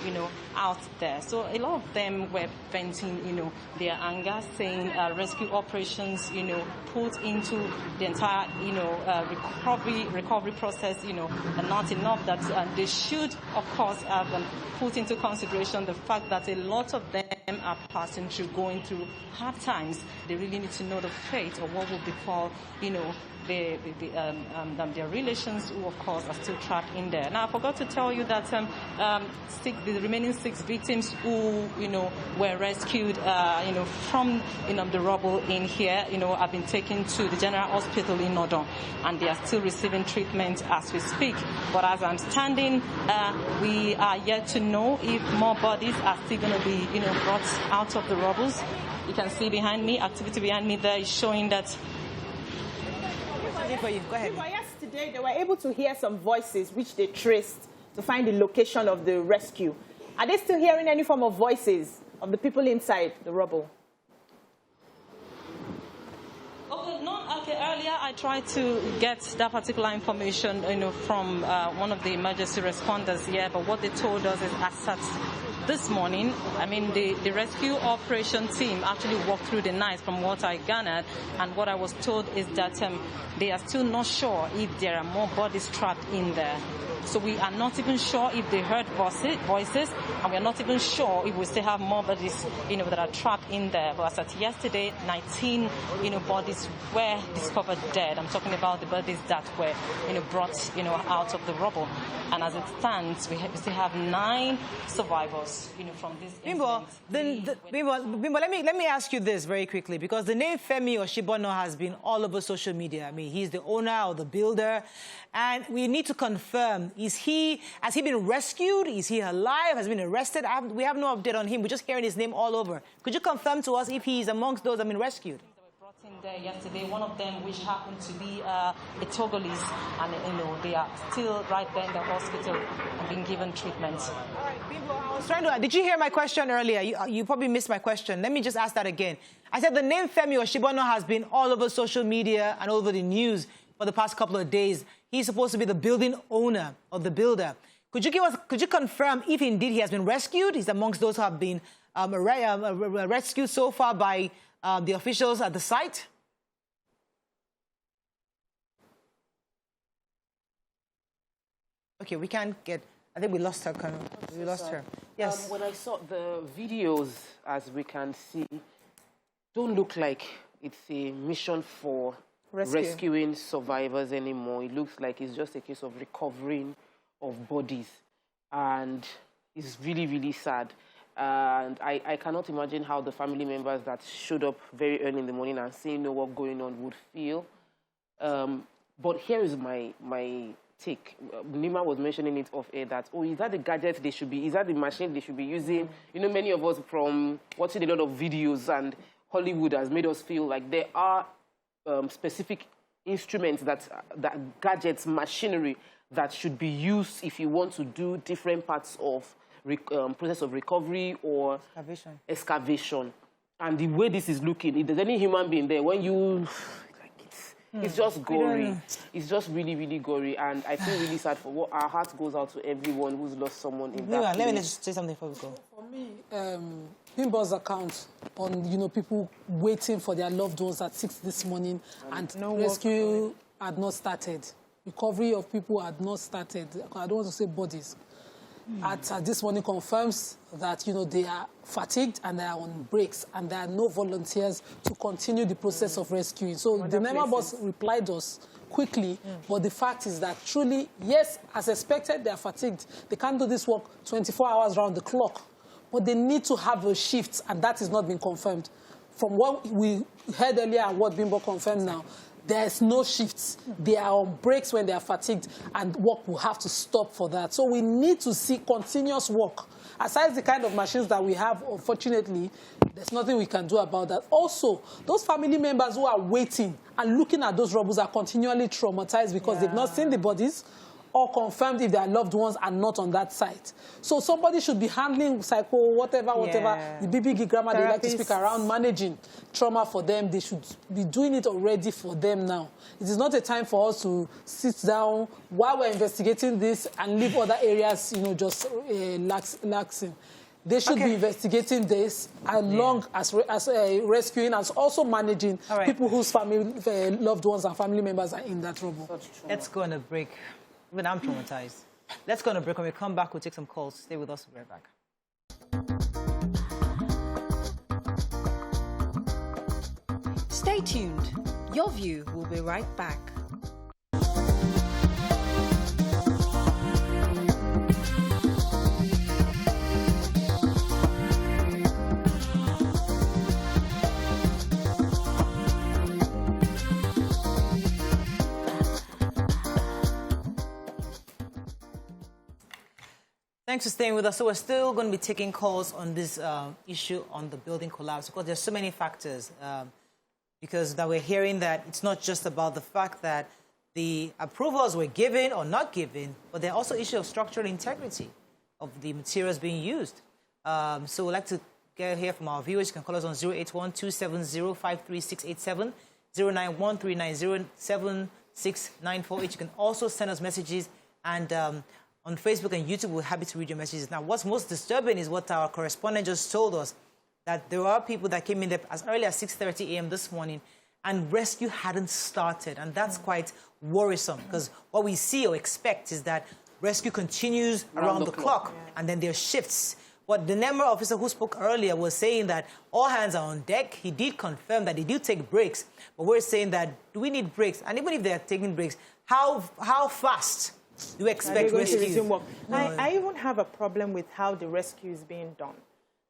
out there. So a lot of them were venting, their anger, saying rescue operations, put into the entire, recovery process, and not enough. That they should, of course, have put into consideration the fact that a lot of them are passing through, going through hard times. They really need to know the fate of what would be called, their relations, who of course are still trapped in there. Now I forgot to tell you that the remaining 6 victims who were rescued from the rubble in here have been taken to the General Hospital in Nodon, and they are still receiving treatment as we speak. But as I'm standing, we are yet to know if more bodies are still going to be brought out of the rubbles. You can see behind me, activity behind me there is showing that. For you. Go ahead. Yesterday, they were able to hear some voices which they traced to find the location of the rescue. Are they still hearing any form of voices of the people inside the rubble? Okay, earlier I tried to get that particular information, from one of the emergency responders here, but what they told us is as at this morning, the rescue operation team actually walked through the night from what I garnered, and what I was told is that they are still not sure if there are more bodies trapped in there. So we are not even sure if they heard voices, and we are not even sure if we still have more bodies, that are trapped in there. But as at yesterday, 19, bodies were discovered dead. I'm talking about the bodies that were, brought, out of the rubble. And as it stands, we still have 9 survivors, from this incident. Bimbo, let me ask you this very quickly, because the name Femi Oshibono has been all over social media. He's the owner or the builder, and we need to confirm, has he been rescued? Is he alive? Has he been arrested? We have no update on him. We're just hearing his name all over. Could you confirm to us if he is amongst those that have been rescued? In there yesterday, one of them, which happened to be a Togolese, and they are still right there in the hospital and being given treatment. All right, Bimbo, I was trying to. Did you hear my question earlier? You probably missed my question. Let me just ask that again. I said the name Femi Oshibono has been all over social media and all over the news for the past couple of days. He's supposed to be the building owner or the builder. Could you confirm if indeed he has been rescued? He's amongst those who have been rescued so far by the officials at the site? Okay, we can't get. I think we lost her. We lost her. Yes. When I saw the videos, as we can see, don't look like it's a mission for rescuing survivors anymore. It looks like it's just a case of recovering of bodies, and it's really, really sad. And I cannot imagine how the family members that showed up very early in the morning and seeing what's going on would feel. But here is my take. Nima was mentioning it off air that, is that the gadget they should be, is that the machine they should be using? Many of us from watching a lot of videos and Hollywood has made us feel like there are specific instruments that gadgets, machinery that should be used if you want to do different parts of process of recovery or excavation. And the way this is looking, if there's any human being there, when you... It's just gory. It's just really, really gory. And I feel really sad for what our heart goes out to everyone who's lost someone in that Let me just say something before we go. For me, Bimbo's account on, people waiting for their loved ones at 6 this morning and rescue had not started. Recovery of people had not started. I don't want to say bodies. At this morning confirms that, they are fatigued and they are on breaks and there are no volunteers to continue the process of rescuing. So the member boss replied us quickly, but the fact is that truly, yes, as expected, they are fatigued. They can't do this work 24 hours round the clock, but they need to have a shift, and that is not been confirmed. From what we heard earlier and what Bimbo confirmed now, there's no shifts. They are on breaks when they are fatigued, and work will have to stop for that. So we need to see continuous work. Aside the kind of machines that we have, unfortunately, there's nothing we can do about that. Also, those family members who are waiting and looking at those rubbles are continually traumatized because they've not seen the bodies or confirmed if their loved ones are not on that site. So somebody should be handling whatever, the BBG grammar they like to speak around, managing trauma for them. They should be doing it already for them now. It is not a time for us to sit down while we're investigating this and leave other areas, just laxing. They should be investigating this along as rescuing, as also managing people whose family, loved ones and family members are in that rubble. Let's go on a break. Even I'm traumatized. Let's go on a break. When we come back, we'll take some calls. Stay with us. We'll be right back. tuned. Your View will be right back. Thanks for staying with us. So we're still going to be taking calls on this issue on the building collapse because there's so many factors. Because that we're hearing that it's not just about the fact that the approvals were given or not given, but there are also issues of structural integrity of the materials being used. So we'd like to hear from our viewers. You can call us on 081-270-53687, 091-390-7694. You can also send us messages, and on Facebook and YouTube, we're happy to read your messages. Now, what's most disturbing is what our correspondent just told us, that there are people that came in there as early as 6:30 a.m. this morning, and rescue hadn't started. And that's quite worrisome, because what we see or expect is that rescue continues around the clock, and then there are shifts. But the NEMA officer who spoke earlier was saying that all hands are on deck. He did confirm that they do take breaks, but we're saying that, do we need breaks? And even if they're taking breaks, how fast do you expect rescue? I even have a problem with how the rescue is being done.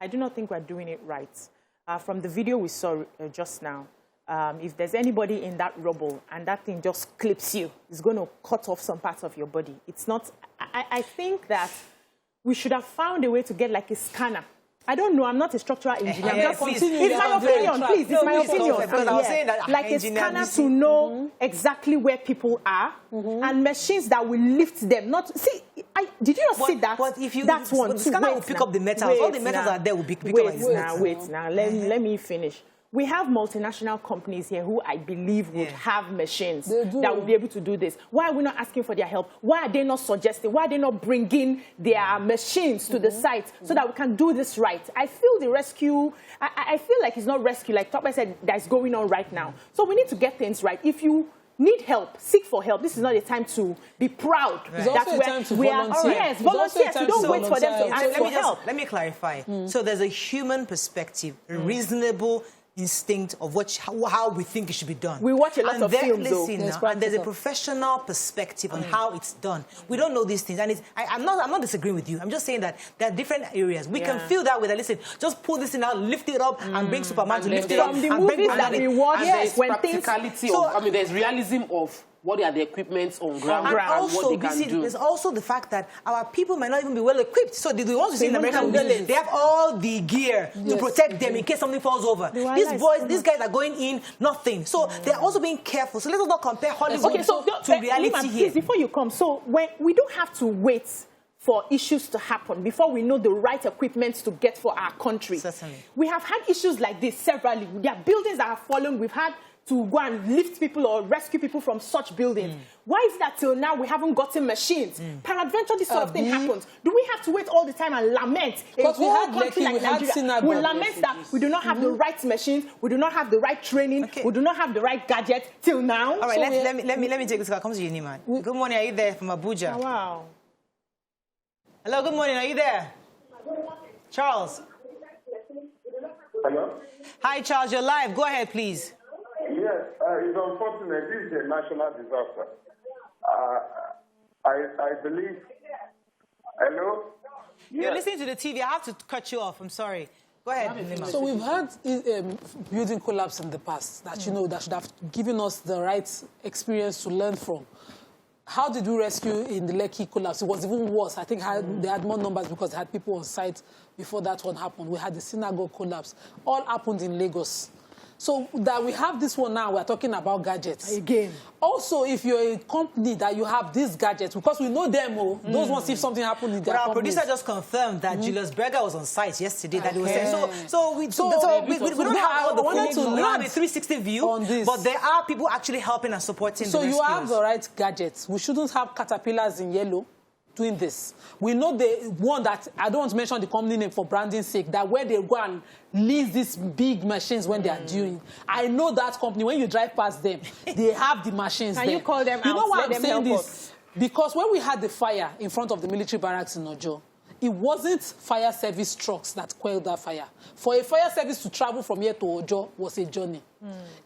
I do not think we're doing it right. From the video we saw just now, if there's anybody in that rubble and that thing just clips you, it's going to cut off some parts of your body. It's not... I think that we should have found a way to get like a scanner. I don't know. I'm not a structural engineer. It's my opinion, please. It's my opinion. Because I was saying that like a scanner to know exactly where people are, and machines that will lift them. Not see. Did you not see that? But if you that one, the scanner will pick up the metals. All the metals are there will pick up. Wait now. Let me finish. We have multinational companies here who I believe would have machines that will be able to do this. Why are we not asking for their help? Why are they not suggesting? Why are they not bringing their machines to the site so that we can do this right? I feel the rescue, I feel like it's not rescue, like Tokwe said, that's going on right now. So we need to get things right. If you need help, seek for help. This is not a time to be proud. It's also a time to volunteer. Yes, volunteers. You don't wait for them to ask for help. Let me clarify. So there's a human perspective, a reasonable instinct of how we think it should be done. We watch a lot of films, and there's a professional perspective on how it's done. We don't know these things, and I'm not disagreeing with you. I'm just saying that there are different areas. We can feel that way. That listen, just pull this thing out, lift it up, and bring Superman to lift it up. From the movies that we watch, when practicality there's realism of what are the equipments on ground and also, what they can do. There's also the fact that our people might not even be well equipped. So the ones who see in American movies, they have all the gear to protect them in case something falls over. These guys are going in, nothing. So they're also being careful. So let's not compare Hollywood to reality here. Please, before you come, so when we don't have to wait for issues to happen before we know the right equipment to get for our country. Certainly. We have had issues like this severally. There are buildings that have fallen. We've had to go and lift people or rescue people from such buildings. Why is that till now we haven't gotten machines? Peradventure, this sort of thing happens. Do we have to wait all the time and lament? Because we had Lucky, we had Sinagog. We lament that we do not have the right machines, we do not have the right training, we do not have the right gadgets till now. All right, let me take this call. Come to you, Niman. Good morning, are you there from Abuja? Oh, wow. Hello, good morning, are you there? Charles. Hello? Hi, Charles, you're live. Go ahead, please. Yes, it's unfortunate. This is a national disaster. I believe... Hello? You're listening to the TV. I have to cut you off. I'm sorry. Go ahead. So we've had building collapse in the past that, that should have given us the right experience to learn from. How did we rescue in the Lekki collapse? It was even worse. I think they had more numbers because they had people on site before that one happened. We had the synagogue collapse. All happened in Lagos. So that we have this one now, we're talking about gadgets. Again. Also, if you're a company that you have these gadgets, because we know them, those ones, if something happened in their But our companies. producer just confirmed that Julius Berger was on site yesterday. That he was saying. So we don't have all the full, we don't have a 360 view on this. But there are people actually helping and supporting the rescuers. So you have the right gadgets. We shouldn't have caterpillars in yellow doing this. We know the one that, I don't want to mention the company name for branding's sake, that where they go and lease these big machines when they are doing. I know that company, when you drive past them, they have the machines there. Can you call them out? You know why I'm saying this? Because when we had the fire in front of the military barracks in Ojo, it wasn't fire service trucks that quelled that fire. For a fire service to travel from here to Ojo was a journey.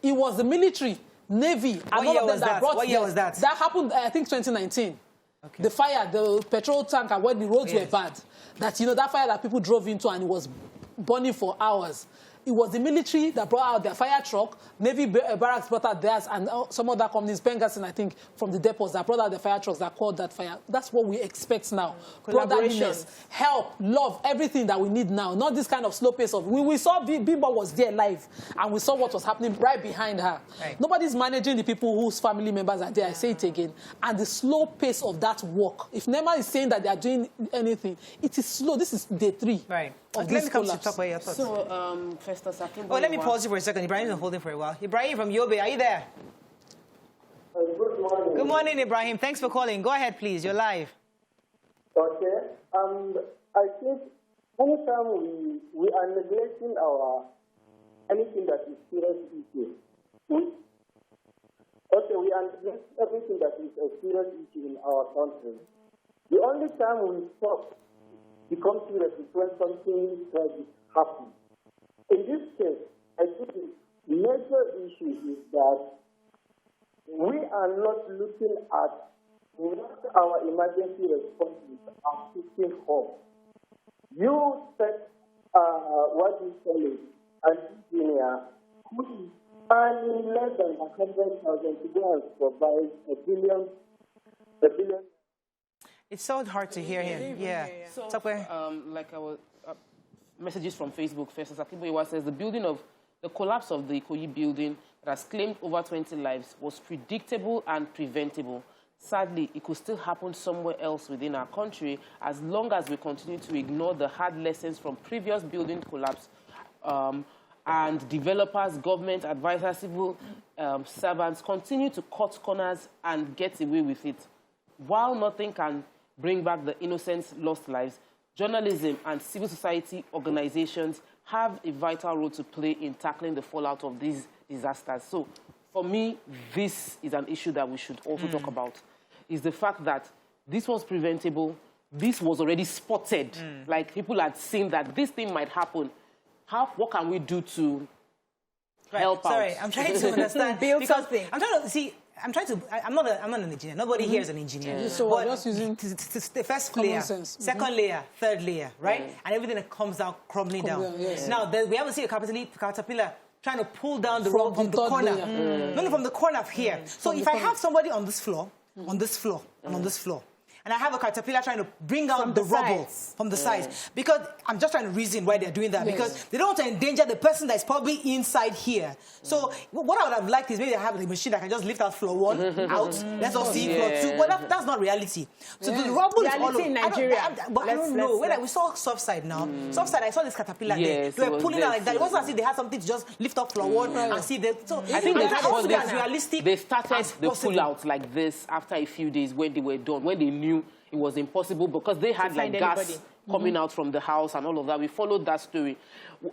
It was the military, Navy, and all of them that brought... What year was that? That happened, I think, 2019. Okay. The fire, the petrol tanker, when the roads were bad, that, you know, that fire that people drove into and it was burning for hours. It was the military that brought out their fire truck, Navy barracks brought out theirs, and some other companies, Bengasin, I think, from the depots that brought out the fire trucks that called that fire. That's what we expect now. Brotherliness, help, love, everything that we need now. Not this kind of slow pace of... We saw Bimbo was there live, and we saw what was happening right behind her. Right. Nobody's managing the people whose family members are there, I say it again. And the slow pace of that work. If Nema is saying that they are doing anything, it is slow. This is day 3. Right. Let me come to talk about your thoughts. So, Festus, let me pause you for a second. Ibrahim's been holding for a while. Ibrahim from Yobe, are you there? Good morning. Good morning, Ibrahim. Thanks for calling. Go ahead, please. You're live. Okay. I think anytime we are neglecting anything that is serious issue. Okay, we are neglecting everything that is a serious issue in our country. The only time we stop become serious is when something tragic happens. In this case, I think the major issue is that we are not looking at what our emergency responses are taking home. You said what you call it, an engineer who is earning less than 100,000 to go and provide a billion. It's so hard to hear him. Yeah. So, like our messages from Facebook, Festus Akimboyewa says the collapse of the Ikoyi building that has claimed over 20 lives was predictable and preventable. Sadly, it could still happen somewhere else within our country as long as we continue to ignore the hard lessons from previous building collapse and developers, government, advisors, civil servants continue to cut corners and get away with it. While nothing can bring back the innocent lost lives, journalism and civil society organizations have a vital role to play in tackling the fallout of these disasters. So, for me, this is an issue that we should also talk about, is the fact that this was preventable, this was already spotted, like people had seen that this thing might happen. What can we do to help out? Sorry, I'm trying to understand. Build something. I'm trying to see... I'm not an engineer. Nobody here is an engineer. So we're just using the first layer, second layer, third layer, right? And everything that comes out crumbling down. Yes. Now, we haven't seen a caterpillar trying to pull down the rope from the corner. No, from the corner of here. So if I have somebody on this floor, and on this floor, and I have a caterpillar trying to bring out the rubble from the sides. Because I'm just trying to reason why they're doing that. Because they don't want to endanger the person that's probably inside here. So what I would have liked is maybe I have a machine that can just lift out floor 1 out. Let's all see floor 2. But that's not reality. So the rubble is all over. in Nigeria. I don't know. When we saw soft side now, soft side, I saw this caterpillar there. They were pulling out like that. It wasn't as if they had something to just lift up floor 1 and see that. So I think that's realistic. They started the pull out like this after a few days when they were done, when they knew it was impossible because they had like gas coming out from the house and all of that. We followed that story.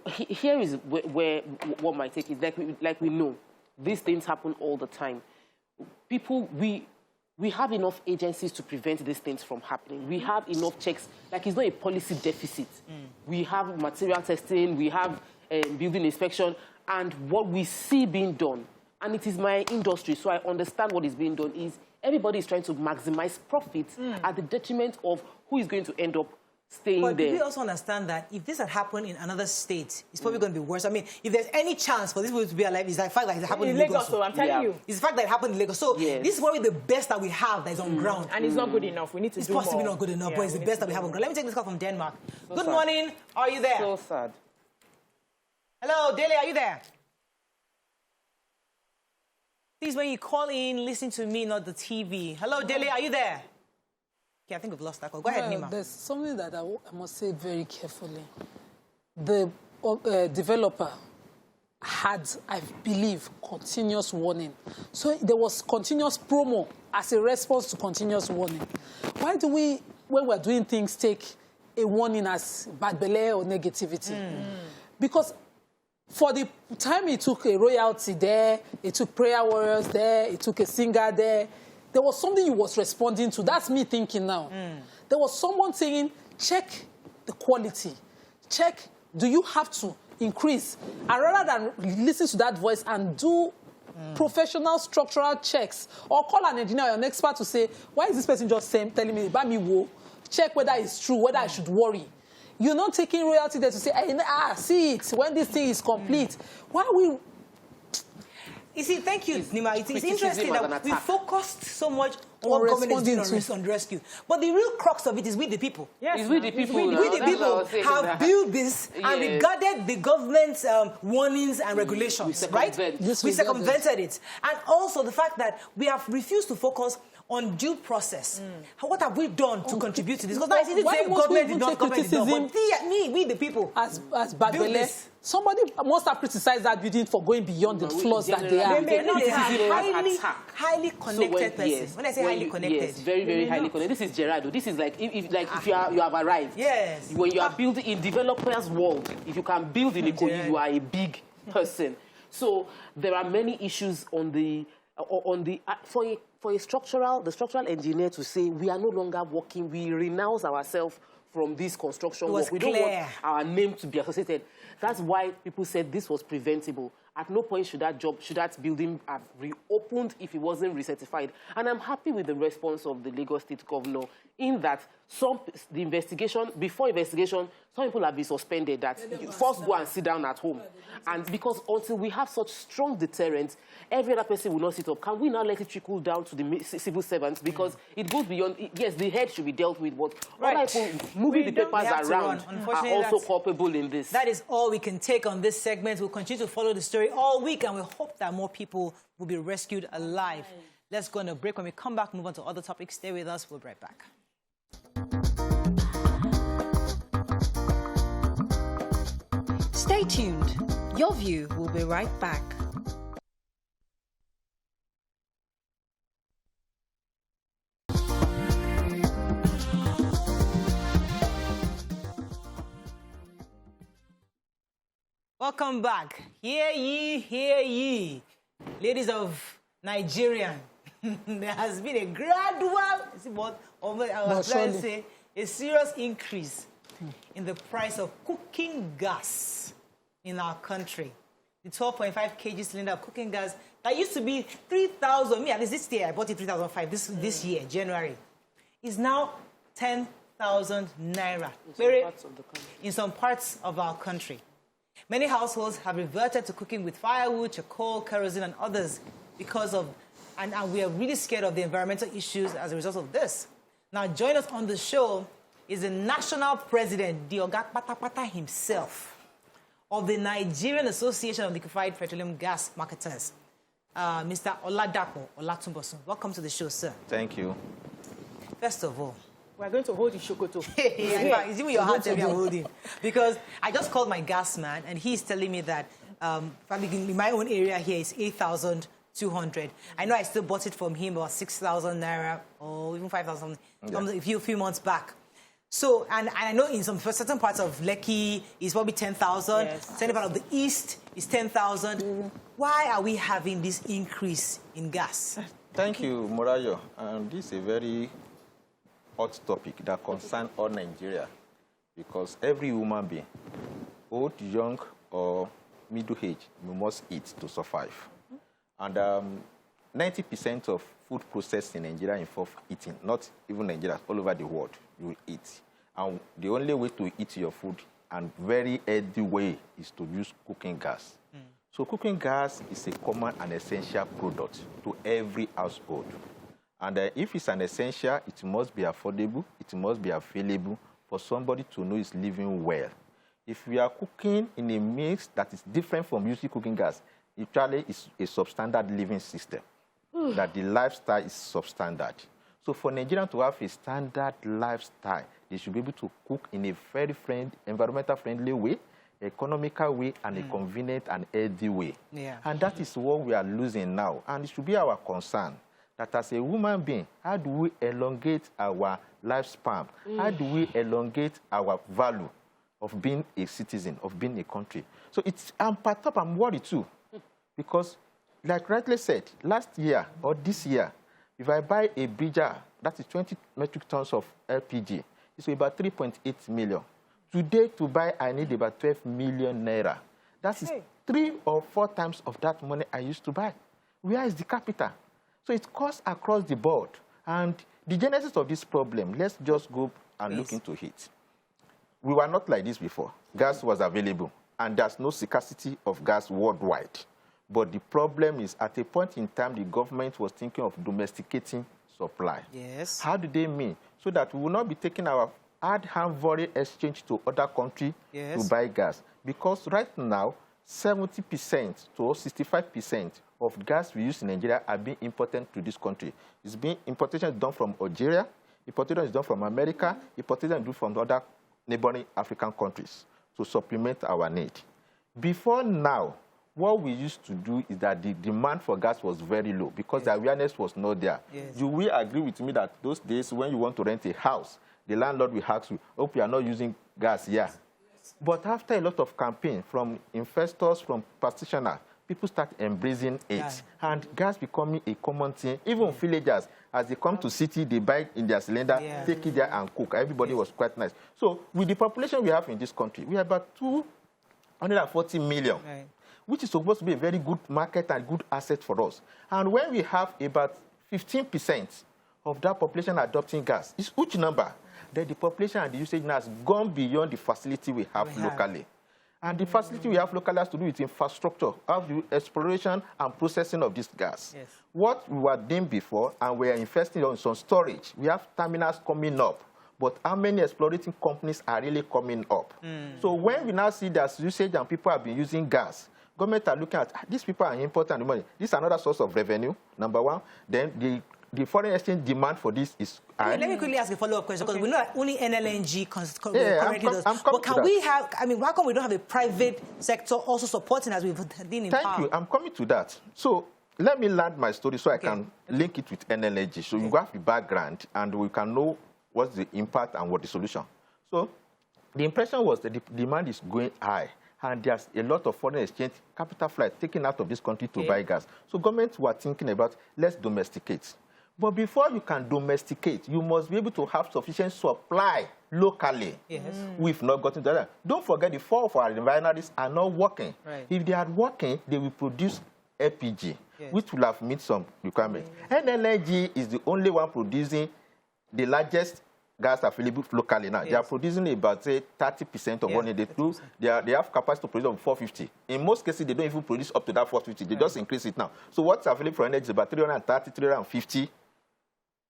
Here is where what my take is. Like we know, these things happen all the time. People, we have enough agencies to prevent these things from happening. We have enough checks. Like it's not a policy deficit. We have material testing. We have building inspection. And what we see being done, and it is my industry, so I understand what is being done, is everybody is trying to maximize profits at the detriment of who is going to end up staying there. But we also understand that if this had happened in another state, it's probably going to be worse. I mean, if there's any chance for this people to be alive, it's the fact that it happened in Lagos. So I'm telling you. It's the fact that it happened in Lagos. So this is probably the best that we have that is on ground. And it's not good enough. We need to do more. It's possibly not good enough, but it's the best that we have on ground. Let me take this call from Denmark. Good morning. Are you there? So sad. Hello, Dele, are you there? Please, when you call in, listen to me, not the TV. Hello, Dele, are you there? Okay, I think we've lost that call. Go ahead, Nima. There's something that I must say very carefully. The developer had, I believe, continuous warning. So there was continuous promo as a response to continuous warning. Why do we, when we're doing things, take a warning as bad belay or negativity? Because for the time it took a royalty there, it took prayer warriors there, it took a singer there, there was something you was responding to. That's me thinking now. There was someone saying, check the quality. Check, do you have to increase? And rather than listen to that voice and do professional structural checks, or call an engineer or an expert to say, why is this person just telling me, buy me woe? Check whether it's true, whether I should worry. You're not taking royalty there to say, see it when this thing is complete. Why are we... You see, thank you, Nima. It's interesting that we focused so much on what government is doing on rescue. But the real crux of it is with the people. Yes, it's with the people. We the people have built this and regarded the government's warnings and regulations, right? We circumvented it. And also the fact that we have refused to focus on due process. What have we done to contribute to this? Because now it's easy to say government did not, government did not. But we, the people, as Badele, somebody must have criticized that building for going beyond the flaws that they are. They're not a highly connected person. When I say highly connected. Yes, very, very highly connected. This is Gerardo. This is like, if you have arrived. Yes. When you are building in developers' world, if you can build in Ikoyi, you are a big person. So there are many issues on the for the structural engineer to say we are no longer working, we renounce ourselves from this construction work. We don't want our name to be associated. That's why people said this was preventable. At no point should that building have reopened if it wasn't recertified. And I'm happy with the response of the Lagos State Governor in that before investigation, some people have been suspended that first go and sit down at home. And because until we have such strong deterrents, every other person will not sit up. Can we now let it trickle down to the civil servants? Because it goes beyond, yes, the head should be dealt with, but other people moving the papers around are also culpable in this. That is all we can take on this segment. We'll continue to follow the story all week, and we hope that more people will be rescued alive. Let's go on a break. When we come back, move on to other topics. Stay with us. We'll be right back. Stay tuned. Your View will be right back. Welcome back. Hear ye, hear ye. Ladies of Nigerian, there has been a gradual, a serious increase in the price of cooking gas in our country. The 12.5 kg cylinder of cooking gas that used to be 3,000, me at least this year, I bought it 3,500 this year, January, is now 10,000 naira. In some parts of our country. Many households have reverted to cooking with firewood, charcoal, kerosene, and others because of, and we are really scared of the environmental issues as a result of this. Now, join us on the show is the national president, the Oga Patapata himself, of the Nigerian Association of Liquefied Petroleum Gas Marketers, Mr. Oladapo Olatunbosun. Welcome to the show, sir. Thank you. First of all, we're going to hold you, Shokoto. Is it with your heart that we are holding? Because I just called my gas man, and he's telling me that in my own area here, it's 8,200. I know I still bought it from him about 6,000 naira or even 5,000 a few months back. So, and I know in some certain parts of Lekki, it's probably 10,000. Yes. Certain part of the east is 10,000. Why are we having this increase in gas? Thank you, Morayo. This is a very hot topic that concerns all Nigeria, because every human being, old, young, or middle age, we must eat to survive. And 90% of food processed in Nigeria involve eating, not even Nigeria, all over the world, you will eat. And the only way to eat your food, and very healthy way, is to use cooking gas. So cooking gas is a common and essential product to every household. And if it's an essential, it must be affordable, it must be available for somebody to know is living well. If we are cooking in a mix that is different from using cooking gas, actually it's a substandard living system, that the lifestyle is substandard. So for Nigerians to have a standard lifestyle, they should be able to cook in a very environmental friendly way, economical way, and a convenient and healthy way. Yeah. And that is what we are losing now. And it should be our concern that as a human being, how do we elongate our lifespan? How do we elongate our value of being a citizen, of being a country? So I'm worried too, because like rightly said, last year or this year, if I buy a bridger, that is 20 metric tons of LPG, it's about 3.8 million. Today, to buy, I need about 12 million naira. That is 3 or 4 times of that money I used to buy. Where is the capital? So it costs across the board. And the genesis of this problem, let's just go and look into it. We were not like this before. Gas was available, and there's no scarcity of gas worldwide. But the problem is, at a point in time, the government was thinking of domesticating supply. Yes. How do they mean? So that we will not be taking our hard foreign exchange to other countries to buy gas. Because right now, 70% to 65% of gas we use in Nigeria are being imported to this country. Importation is done from Algeria, importation is done from America, importation is done from other neighboring African countries to supplement our need. Before now, what we used to do is that the demand for gas was very low because the awareness was not there. Yes. You will agree with me that those days when you want to rent a house, the landlord will ask you, hope you are not using gas here. Yes. But after a lot of campaign from investors, from practitioners, people start embracing it. Yeah. And gas becoming a common thing. Even villagers, as they come to city, they buy in their cylinder, take it there and cook. Everybody was quite nice. So with the population we have in this country, we have about 240 million, which is supposed to be a very good market and good asset for us. And when we have about 15% of that population adopting gas, it's a huge number. Then the population and the usage now has gone beyond the facility we have locally. And the facility we have locally has to do with infrastructure, of the exploration and processing of this gas. Yes. What we were doing before, and we are investing on some storage, we have terminals coming up. But how many explorating companies are really coming up? So when we now see that usage and people have been using gas, government are looking at these people are important the money. This is another source of revenue, number one. Then the foreign exchange demand for this is high. Let me quickly ask a follow-up question, because we know that only NLNG currently does. But can we have, I mean, why come we don't have a private sector also supporting as we've been in power? Thank you. I'm coming to that. So let me land my story so I can link it with NLNG. So you have the background and we can know what's the impact and what the solution. So the impression was that the demand is going high. And there's a lot of foreign exchange capital flight taken out of this country to buy gas. So governments were thinking about, let's domesticate. But before you can domesticate, you must be able to have sufficient supply locally. Yes. We've not gotten to that. Don't forget, the 4 of our refineries are not working. Right. If they are working, they will produce LPG, which will have met some requirements. NLNG is the only one producing the largest gas available locally now. Yes. They are producing about, say, 30% of what they do. They have capacity to produce 450. In most cases, they don't even produce up to that 450. They just increase it now. So what's available for energy is about 330, 350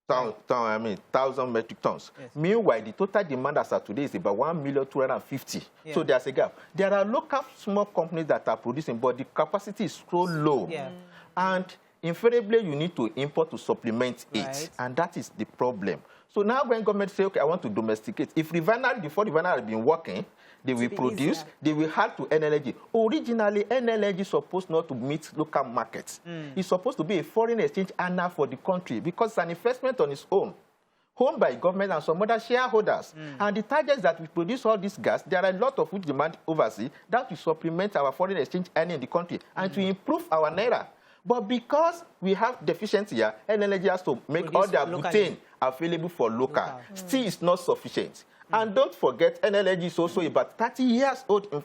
1,000 metric tons. Yes. Meanwhile, the total demand as of today is about 1,250,000. So there's a gap. There are local small companies that are producing, but the capacity is so low. And invariably, you need to import to supplement it. And that is the problem. So now when government say, okay, I want to domesticate, if refinery, before refinery has been working, they will produce, they will have to NLNG. Originally, NLNG is supposed not to meet local markets. It's supposed to be a foreign exchange earner for the country because it's an investment on its own, owned by government and some other shareholders. And the targets that we produce all this gas, there are a lot of which demand overseas that will supplement our foreign exchange earning in the country and to improve our naira. But because we have deficiency here, NLNG has to make all their butane available for local. Still, it's not sufficient. And don't forget, NLNG is also about 30 years old in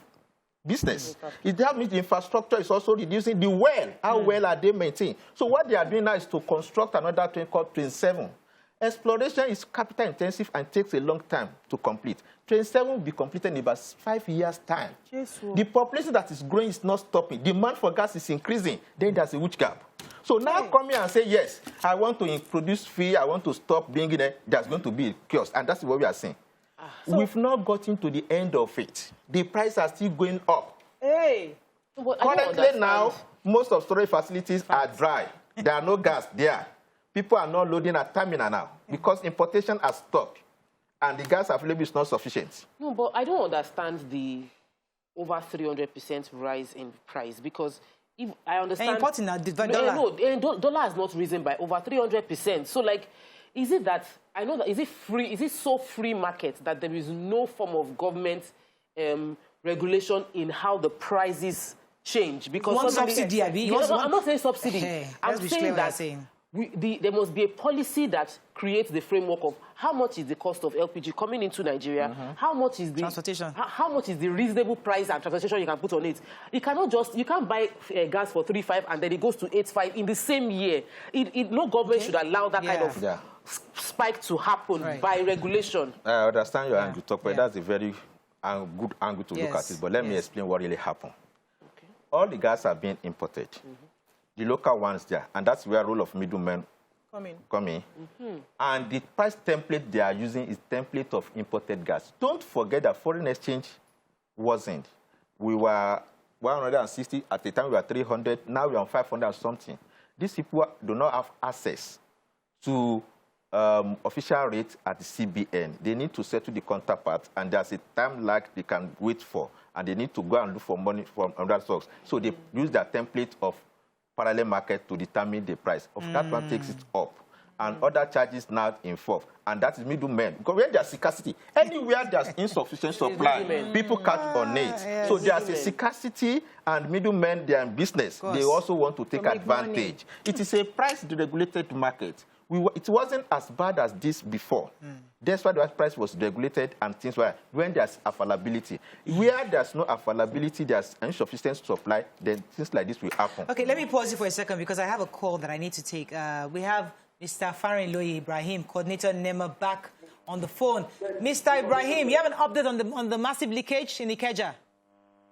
business. That means the infrastructure is also reducing the well. How well are they maintained? So what they are doing now is to construct another train called Train 7. Exploration is capital intensive and takes a long time to complete. Train 7 will be completed in about 5 years' time. The population that is growing is not stopping. Demand for gas is increasing. Then there's a huge gap. So now come here and say, yes, I want to produce fee, I want to stop bringing it. There's going to be a chaos. And that's what we are saying. We've not gotten to the end of it. The prices are still going up. Currently now, most of storage facilities are dry. There are no gas there. People are not loading at terminal now because importation has stopped and the gas available is not sufficient. No, but I don't understand the over 300% rise in price because if I understand... Importing now, the dollar. Dollar has not risen by over 300%. So, like, is it that, I know that, is it free, is it so free market that there is no form of government regulation in how the prices change? Because one subsidy, I'm not saying subsidy. I'm saying that there must be a policy that creates the framework of how much is the cost of LPG coming into Nigeria, how much is the transportation, how much is the reasonable price and transportation you can put on it. You can't buy gas for 3.5 and then it goes to 8.5 in the same year. No government should allow that kind of spike to happen by regulation. I understand your angle, but that's a very good angle to look at it. But let me explain what really happened. Okay. All the gas are being imported. The local ones there, and that's where role of middlemen come in. And the price template they are using is template of imported gas. Don't forget that foreign exchange wasn't. We were 160 at the time. We were 300. Now we're on 500 something. These people do not have access to official rates at the CBN. They need to settle the counterpart, and there's a time lag they can wait for, and they need to go and look for money from other sources. So they use their template of parallel market to determine the price. That one takes it up. And other charges now involved. And that is middlemen. Because when there's scarcity, anywhere there's insufficient supply, people catch on it. So there's a scarcity, and middlemen, they are in business. They also want to take advantage. It is a price-regulated market. It wasn't as bad as this before. That's why the price was regulated and things were when there's availability. Where there's no availability, there's insufficient supply, then things like this will happen. Okay, let me pause you for a second because I have a call that I need to take. We have Mr. Farin Ibrahim, coordinator NEMA, back on the phone. Mr. Ibrahim, you have an update on the massive leakage in Ikeja?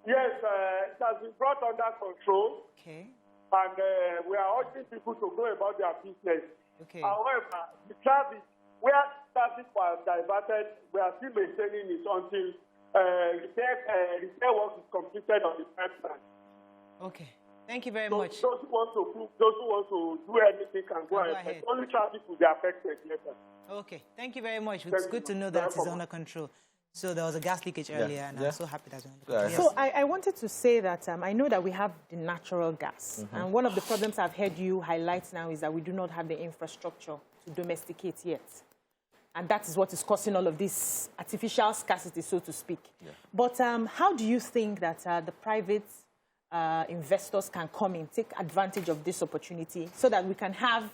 Yes, it has been brought under control. Okay. And we are urging people to go about their business. Okay. However, the traffic, where traffic was diverted, we are still maintaining it until repair work is completed on the pipeline. Okay. Thank you very much. Those who want to do anything can go ahead. Only traffic will be affected later. Okay. Thank you very much. It's good to know that it's under control. So there was a gas leakage earlier, and I'm so happy that's under control. So I wanted to say that I know that we have the natural gas. And one of the problems I've heard you highlight now is that we do not have the infrastructure to domesticate yet. And that is what is causing all of this artificial scarcity, so to speak. Yeah. But how do you think that the private investors can come in, take advantage of this opportunity so that we can have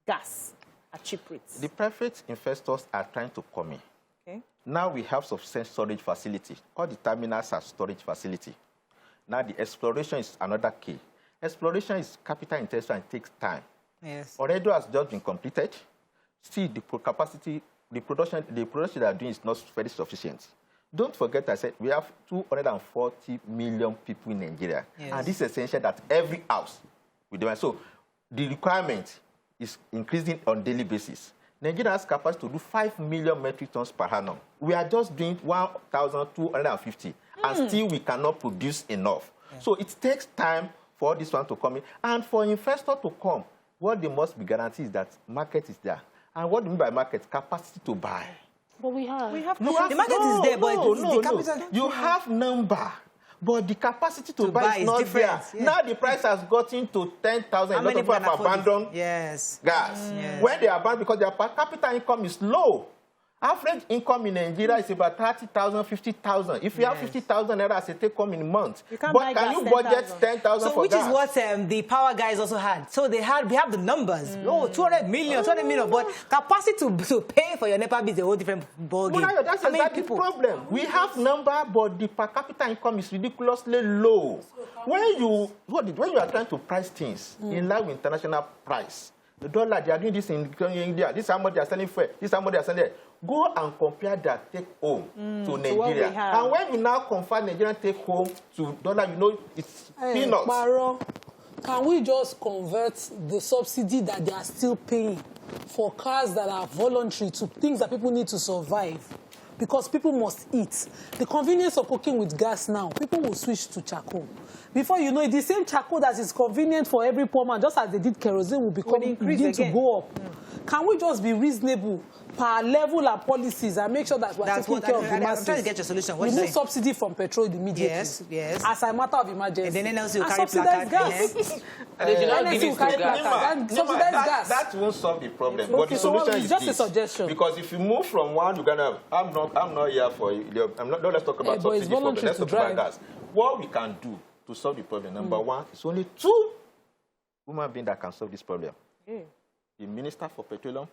gas at cheap rates? The private investors are trying to come in. Okay. Now we have sufficient storage facility. All the terminals are storage facility. Now the exploration is another key. Exploration is capital intensive and takes time. Yes. Already has just been completed. Still, the capacity, the production they are doing is not very sufficient. Don't forget, I said we have 240 million people in Nigeria. Yes. And this is essential that every house will do. So the requirement is increasing on a daily basis. Nigeria has capacity to do 5 million metric tons per annum. We are just doing 1,250, and still we cannot produce enough. Yeah. So it takes time for this one to come in. And for investors to come, what they must be guaranteed is that market is there. And what do you mean by market? Capacity to buy. But we have. The market is there, but the capital... You have number. But the capacity to buy is not there. Yeah. Now the price has gotten to 10,000. A lot of people have abandoned gas. Yes. When they abandon because their per capita income is low. Average income in Nigeria is about 30,000, 50,000. If you have 50,000 naira as a take-home in a month, can you budget 10,000 for which gas? Which is what the power guys also had. So we have the numbers. Oh, 200 million, 200 million. But capacity to pay for your NEPA bill is a whole different ballgame. Well, that's exactly the problem. We have number, but the per capita income is ridiculously low. When you are trying to price things in line with international price, the dollar, they are doing this in India. This is how much they are selling for. This is how much they are selling. Go and compare that take-home to Nigeria. And when you now compare Nigerian take-home to dollar, you know it's peanuts. Baro, can we just convert the subsidy that they are still paying for cars that are voluntary to things that people need to survive? Because people must eat. The convenience of cooking with gas now, people will switch to charcoal. Before you know it, the same charcoal that is convenient for every poor man, just as they did kerosene, will begin to go up. Can we just be reasonable per level and policies and make sure that we're taking care of the masses? I'm trying to get your solution. Remove subsidy from petrol immediately. Yes. As a matter of emergency. And then NLC will carry placard. Gas. NLC will carry placard. Subsidize gas. That won't solve the problem. But the solution is just a suggestion. Because if you move from one Uganda, I'm not here for you. Let's talk about subsidy problem. Let's talk about gas. What we can do to solve the problem, number one, is only 2 human beings that can solve this problem. the Minister for Petroleum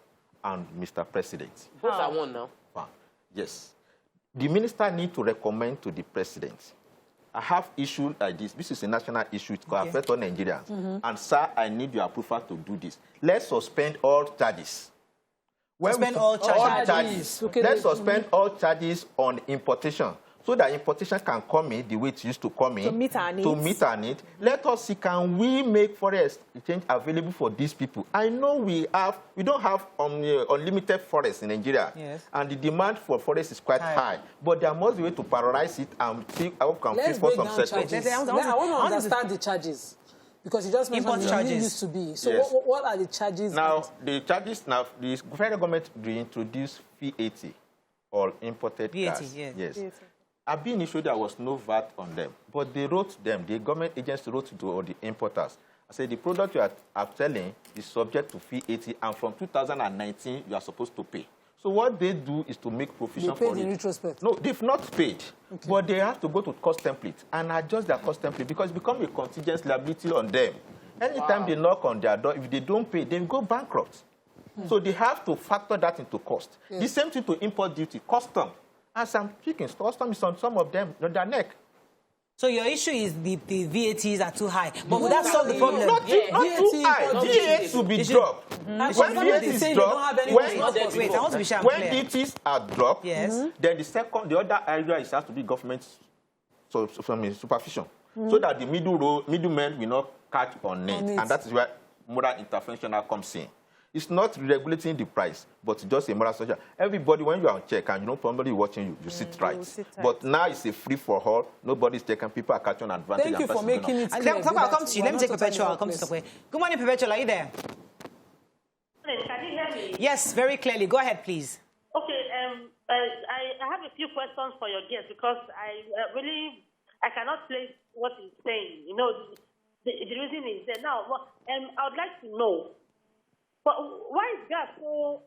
and Mr. President. Both are one now. Yes. The minister needs to recommend to the president. I have issue like this. This is a national issue. It can affect all Nigerians. And, sir, I need your approval to do this. Let's suspend all charges. Suspend all charges. Okay. Let's suspend all charges on importation, so that importation can come in the way it used to come in. To meet our needs. Let us see, can we make forest exchange available for these people? I know we don't have unlimited forest in Nigeria. Yes. And the demand for forest is quite high. But there must be a way to prioritize it and see how we can pay for some sectors. I want to understand the charges. Because you just mentioned it used to be. So yes. What are the charges? Now, the federal government reintroduced VAT or imported gas. Yes. VAT. I've been issued there was no VAT on them, but they wrote them, the government agents wrote to all the importers. I said, the product you are selling is subject to VAT, and from 2019, you are supposed to pay. So what they do is to make provision for it. They paid in retrospect? No, they've not paid, but they have to go to cost template and adjust their cost template because it becomes a contingent liability on them. Anytime they knock on their door, if they don't pay, they go bankrupt. So they have to factor that into cost. Yes. The same thing to import duty, custom. As I'm speaking, custom is on some of them on their neck. So your issue is the VATs are too high. But would that solve the problem? Not too high. VAT should be dropped. When VAT is dropped, when duties are dropped, then the other area is has to be government supervision. So that the middlemen will not catch on it. And that is where moral intervention now comes in. It's not regulating the price, but just a moral social. Everybody, when you are on check and you know somebody watching you, you sit right. But now it's a free for all. Nobody's taking. People are catching advantage. Thank you for making it clear. I'll come to you. Let me take Perpetual. I'll come to Sokwe. Good morning, Perpetual. Are you there? Can you hear me? Yes, very clearly. Go ahead, please. Okay. I have a few questions for your guest because I cannot place what he's saying. You know, the reason is that now. I would like to know. But why is gas so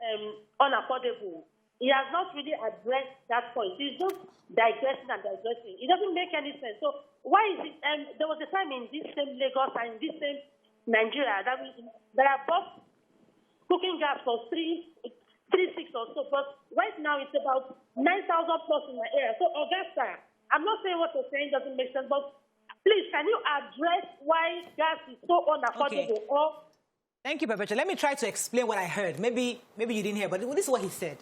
unaffordable? He has not really addressed that point. He's just digressing and digressing. It doesn't make any sense. So why is it? There was a time in this same Lagos and in this same Nigeria that I bought cooking gas for 3,600 or so. But right now it's about 9,000 plus in my area. So Augusta, I'm not saying what you're saying doesn't make sense, but please, can you address why gas is so unaffordable? Okay. Thank you, Perpetual. Let me try to explain what I heard. Maybe you didn't hear, but this is what he said.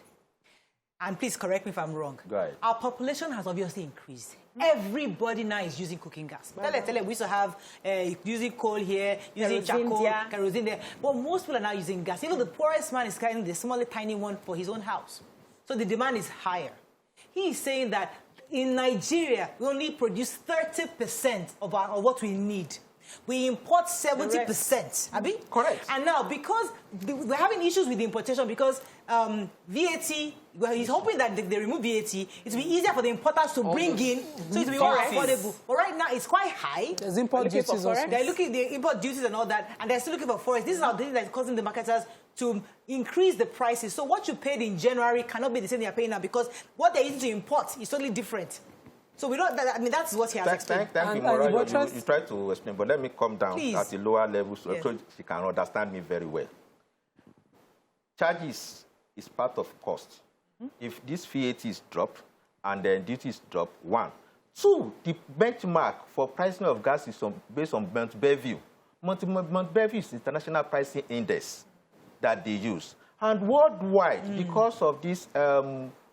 And please correct me if I'm wrong. Go ahead. Our population has obviously increased. Everybody now is using cooking gas. Tell we used to have using coal here, using charcoal, kerosene there. But most people are now using gas. Even the poorest man is carrying the small, tiny one for his own house. So the demand is higher. He is saying that in Nigeria, we only produce 30% of what we need. We import 70%. Abi? Correct. And now, because we're having issues with the importation, because VAT, he's hoping that they remove VAT, it will be easier for the importers to bring in, so it will be more affordable. But right now, it's quite high. There's import duties also. They're looking at the import duties and all that, and they're still looking for forest. This is how that's causing the marketers to increase the prices. So what you paid in January cannot be the same thing you're paying now, because what they're using to import is totally different. So we don't. I mean, that's what he has explained. Thank you, Mora. You try to explain, but let me come down at the lower level so she can understand me very well. Charges is part of cost. If this VAT is dropped and then duties drop, 1. 2, the benchmark for pricing of gas is based on Mount Bellevue. Mount Bellevue is the international pricing index that they use. And worldwide, because of this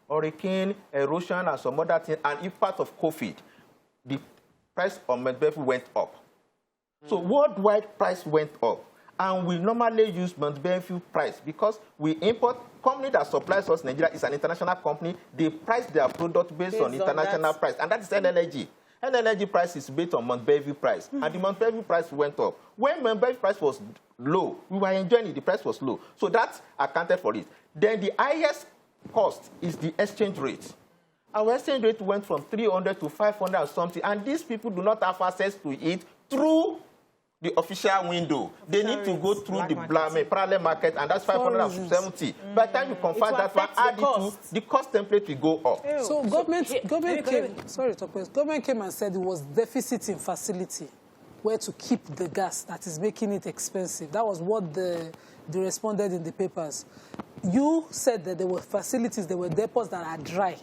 hurricane, erosion, and some other things, and if part of COVID, the price of Mount Bellevue went up. So worldwide price went up. And we normally use Mount Bellevue price because we import. Company that supplies us Nigeria is an international company. They price their product based on international price, and that is NLG. NLG price is based on Mount Bellevue price, and the Mount Bellevue price went up. When Mount Bellevue price was low, we were enjoying it, the price was low. So that accounted for it. Then the highest cost is the exchange rate. Our exchange rate went from 300 to 500 or something, and these people do not have access to it through the official window. They need to go through the parallel market, and that's 570. By the time you convert that one, add it to the cost template will go up. So government came and said it was deficit in facility. where to keep the gas that is making it expensive. That was what they responded in the papers. You said that there were facilities, there were depots that are dry.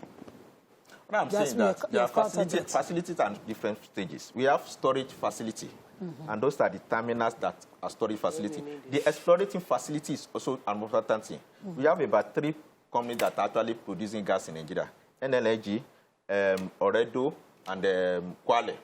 What I'm saying that there are facilities at different stages. We have storage facility, and those are the terminals that are storage facility. The explorating facility is also an important thing. We have about 3 companies that are actually producing gas in Nigeria: NLG, Oredo, and Kwale.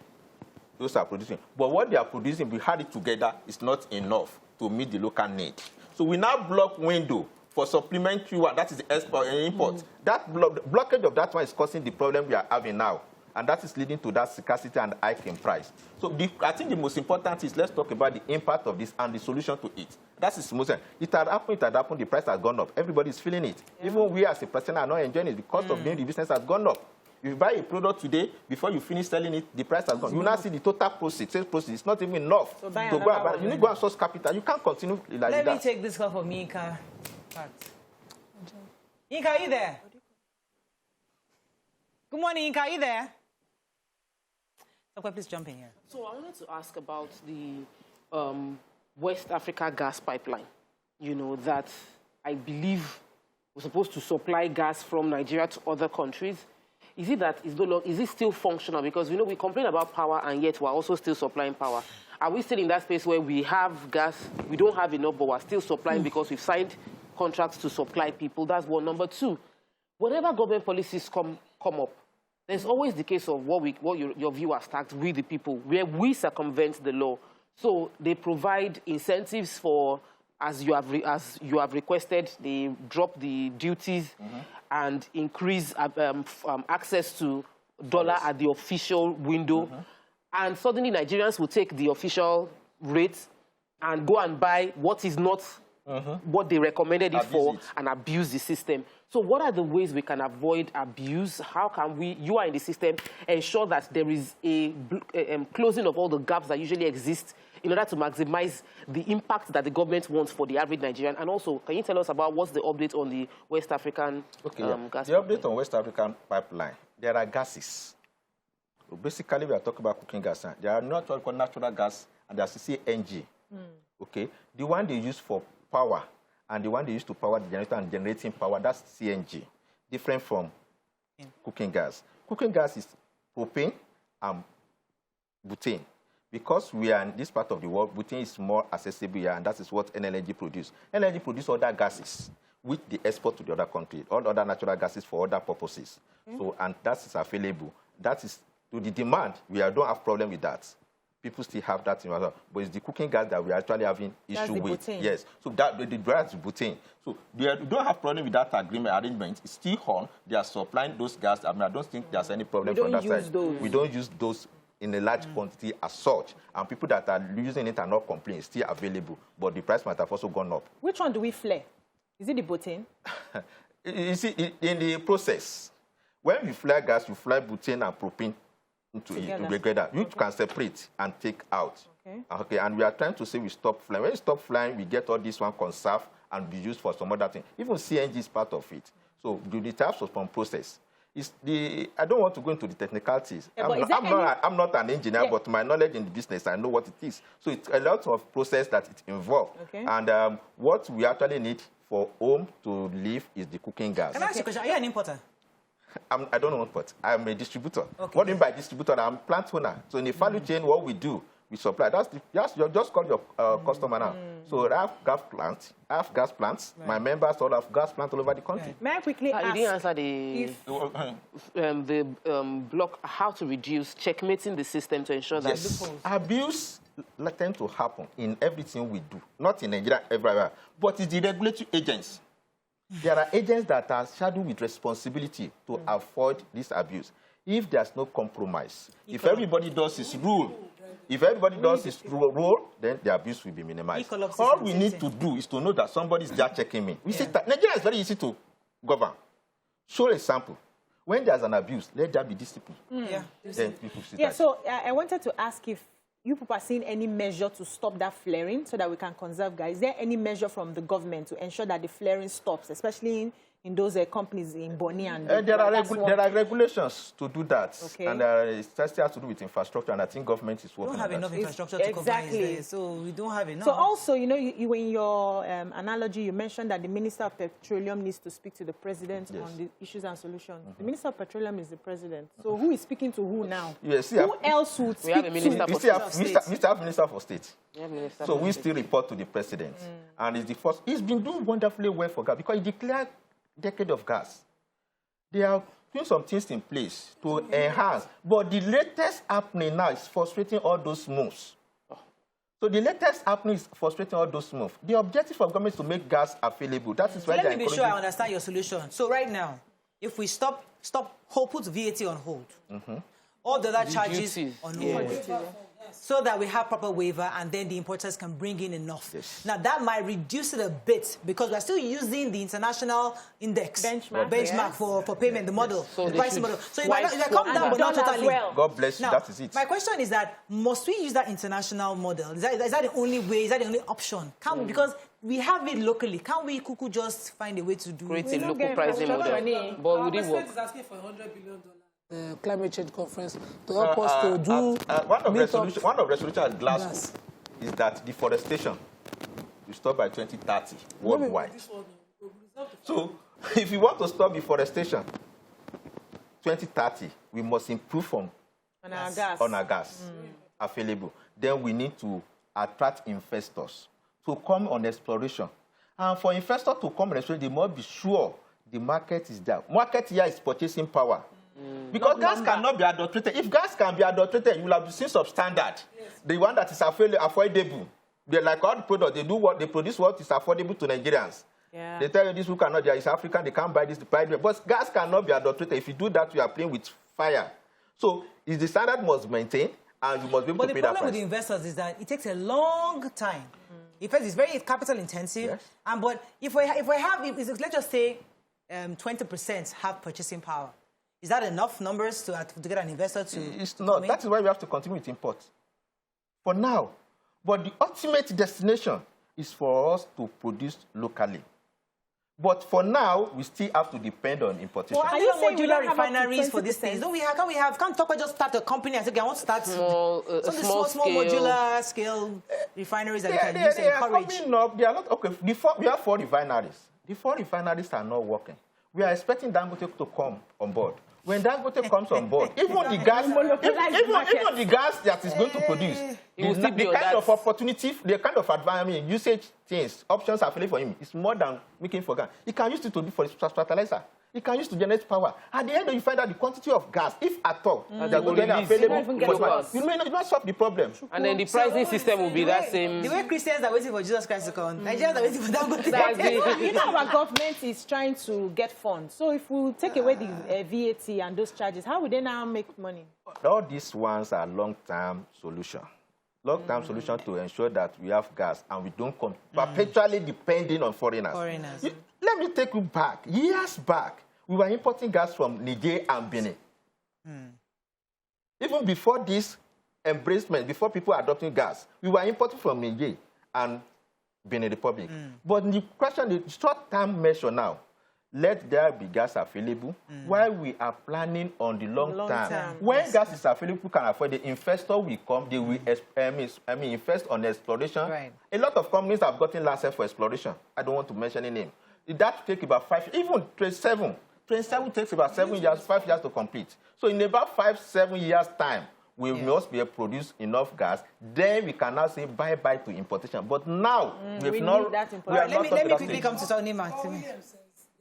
Those are producing. But what they are producing, we had it together, is not enough to meet the local need. So we now block window for supplementary one, that is the export and import. That blockage of that one is causing the problem we are having now. And that is leading to that scarcity and hike in price. So I think the most important is let's talk about the impact of this and the solution to it. That is most. It had happened, the price has gone up. Everybody is feeling it. Yeah. Even we as a person are not enjoying it. The cost of doing the business has gone up. If you buy a product today, before you finish selling it, the price has gone. You now see the total proceeds, sales proceeds. It's not even enough to go about. You need to go and source capital. You can't continue like that. Let me take this call for Mika. Inka, are you there? Good morning, Inka, are you there? Okay, please jump in here. So I wanted to ask about the West Africa gas pipeline, that I believe was supposed to supply gas from Nigeria to other countries. Is it that is it still functional? Because we complain about power and yet we're also still supplying power. Are we still in that space where we have gas, we don't have enough, but we're still supplying because we've signed contracts to supply people? That's one. Number two, whenever government policies come up, there's always the case of what your viewers tagged with the people, where we circumvent the law. So they provide incentives for, as you have requested, they drop the duties and increase access to dollar at the official window. And suddenly Nigerians will take the official rate and go and buy what is not what they recommended it for and abuse the system. So what are the ways we can avoid abuse? How can we, you are in the system, ensure that there is a closing of all the gaps that usually exist in order to maximize the impact that the government wants for the average Nigerian? And also, can you tell us about what's the update on the West African gas The update on West African pipeline, there are gases. So basically, we are talking about cooking gas. There are not what we call natural gas, and there's CNG. Okay? The one they use for power and the one they use to power the generator and generating power, that's CNG, different from cooking gas. Cooking gas is propane and butane. Because we are in this part of the world, butane is more accessible here, and that is what NLG produces. NLG produces other gases, which they export to the other country, all other natural gases for other purposes. So, and that is available. That is, to the demand, we don't have problem with that. People still have that in well, but it's the cooking gas that we're actually having issue with. Butane. Yes, so that the gas is butane. So we don't have problem with that arrangement. It's still on. They are supplying those gas. I don't think there's any problem from that side. We don't use those in a large quantity as such. And people that are using it are not complaining. It's still available, but the price might have also gone up. Which one do we flare? Is it the butane? You see, in the process, when you flare gas, you flare butane and propane into it together. You can separate and take out. Okay, and we are trying to say we stop flying. When you stop flying, we get all this one conserved and be used for some other thing. Even CNG is part of it. So the types of pump process. I don't want to go into the technicalities. Yeah, I'm not an engineer, but my knowledge in the business, I know what it is. So it's a lot of process that it involves. And what we actually need for home to live is the cooking gas. Can I ask you a question? Are you an importer? I don't know what. I'm a distributor. What do you mean by distributor? I'm a plant owner. So in the value chain, what we do, we supply. Just call your customer now. So I have gas plants. Right. My members all have gas plants all over the country. Right. May I quickly ask? You didn't answer the block, how to reduce checkmating the system to ensure that abuse tends to happen in everything we do. Not in Nigeria, everywhere. But it's the regulatory agents. There are agents that are shadowed with responsibility to avoid this abuse. If there's no compromise, if everybody does his rule, then the abuse will be minimized. All we need to do is to know that somebody is just checking me. We say that Nigeria is very easy to govern. Show a sample. When there's an abuse, let there be discipline. Then people see that. So I wanted to ask if you people are seeing any measure to stop that flaring so that we can conserve gas. Is there any measure from the government to ensure that the flaring stops, especially in those companies in Bonny and... There are regulations to do that. Okay. And it has to do with infrastructure, and I think government is working on that. We don't have enough infrastructure to cover it, so we don't have enough. So also, you know, you in your analogy, you mentioned that the Minister of Petroleum needs to speak to the President on the issues and solutions. The Minister of Petroleum is the President. So who is speaking to who now? Yes, who else would speak to? Minister for State. So we still report to the President. And it's the first. He's been doing wonderfully well for gas because he declared decade of gas. They are putting some things in place to enhance. But the latest happening now is frustrating all those moves. So the latest happening is frustrating all those moves. The objective of government is to make gas available. That is why let me be sure I understand your solution. So right now, if we put VAT on hold, all the other charges on hold, so that we have proper waiver and then the importers can bring in enough. Yes. Now, that might reduce it a bit because we're still using the international index benchmark for payment, the model, the pricing model. So it might come down, but not totally. God bless you, now, that is it. My question is that, must we use that international model? Is that the only way? Is that the only option? Because we have it locally. Can't we just find a way to do it? Create a local pricing model. But would it work? Is asking for $100 billion. Climate change conference to help us to do one of the resolutions at Glasgow is that deforestation will stop by 2030 worldwide. So if you want to stop deforestation 2030, we must improve on our gas available. Then we need to attract investors to come on exploration. And for investors to come on exploration, they must be sure the market is there. Market here is purchasing power. Because gas cannot be adulterated. If gas can be adulterated, you will have the seen substandard. Yes. The one that is affordable. They're like all the products, they produce what is affordable to Nigerians. Yeah. They tell you this who cannot, there is African, they can't buy this, but gas cannot be adulterated. If you do that, you are playing with fire. So the standard must maintain, and you must be able to pay that price. But the problem with the investors is that it takes a long time. In fact, it's very capital intensive. Yes. But let's just say 20% have purchasing power. Is that enough numbers to get an investor to... It's not. That is why we have to continue with import. For now. But the ultimate destination is for us to produce locally. But for now, we still have to depend on importation. Well, are you saying modular refineries for these things? Can't talk about just start a company and say, I want to start small modular scale refineries that you can use to encourage? They are not, okay, we have 4 refineries. The 4 refineries are not working. We are expecting Dangote to come on board. When Dangote comes on board, even the gas that is going to produce, the kind of opportunity, the kind of usage things, options available for him is more than making for gas. He can use it to do for fertilizer. He can use to generate power. At the end, you find out the quantity of gas, if at all, that will be available. You may not solve the problem. And then the pricing system will be that same. The way Christians are waiting for Jesus Christ to come, Nigerians are waiting for Dangote. You know, our government is trying to get funds. So if we take away the VAT and those charges, how would they now make money? All these ones are long-term solution. Long-term solution to ensure that we have gas and we don't come perpetually depending on foreigners. Let me take you back. Years back, we were importing gas from Niger and Benin. Even before this embracement, before people adopting gas, we were importing from Niger and Benin Republic. But the question is short-term measure now. Let there be gas available while we are planning on the long term. When gas is available, people can afford it. The investor will come, they will invest on exploration. Right. A lot of companies have gotten license for exploration. I don't want to mention any name. That takes about 5 years, even 27. 27 takes about 7 years, 5 years to complete. So in about 5-7 years' time, we must be able to produce enough gas. Then we can now say bye-bye to importation. But now, we have not... Let me quickly come to Tony Martin.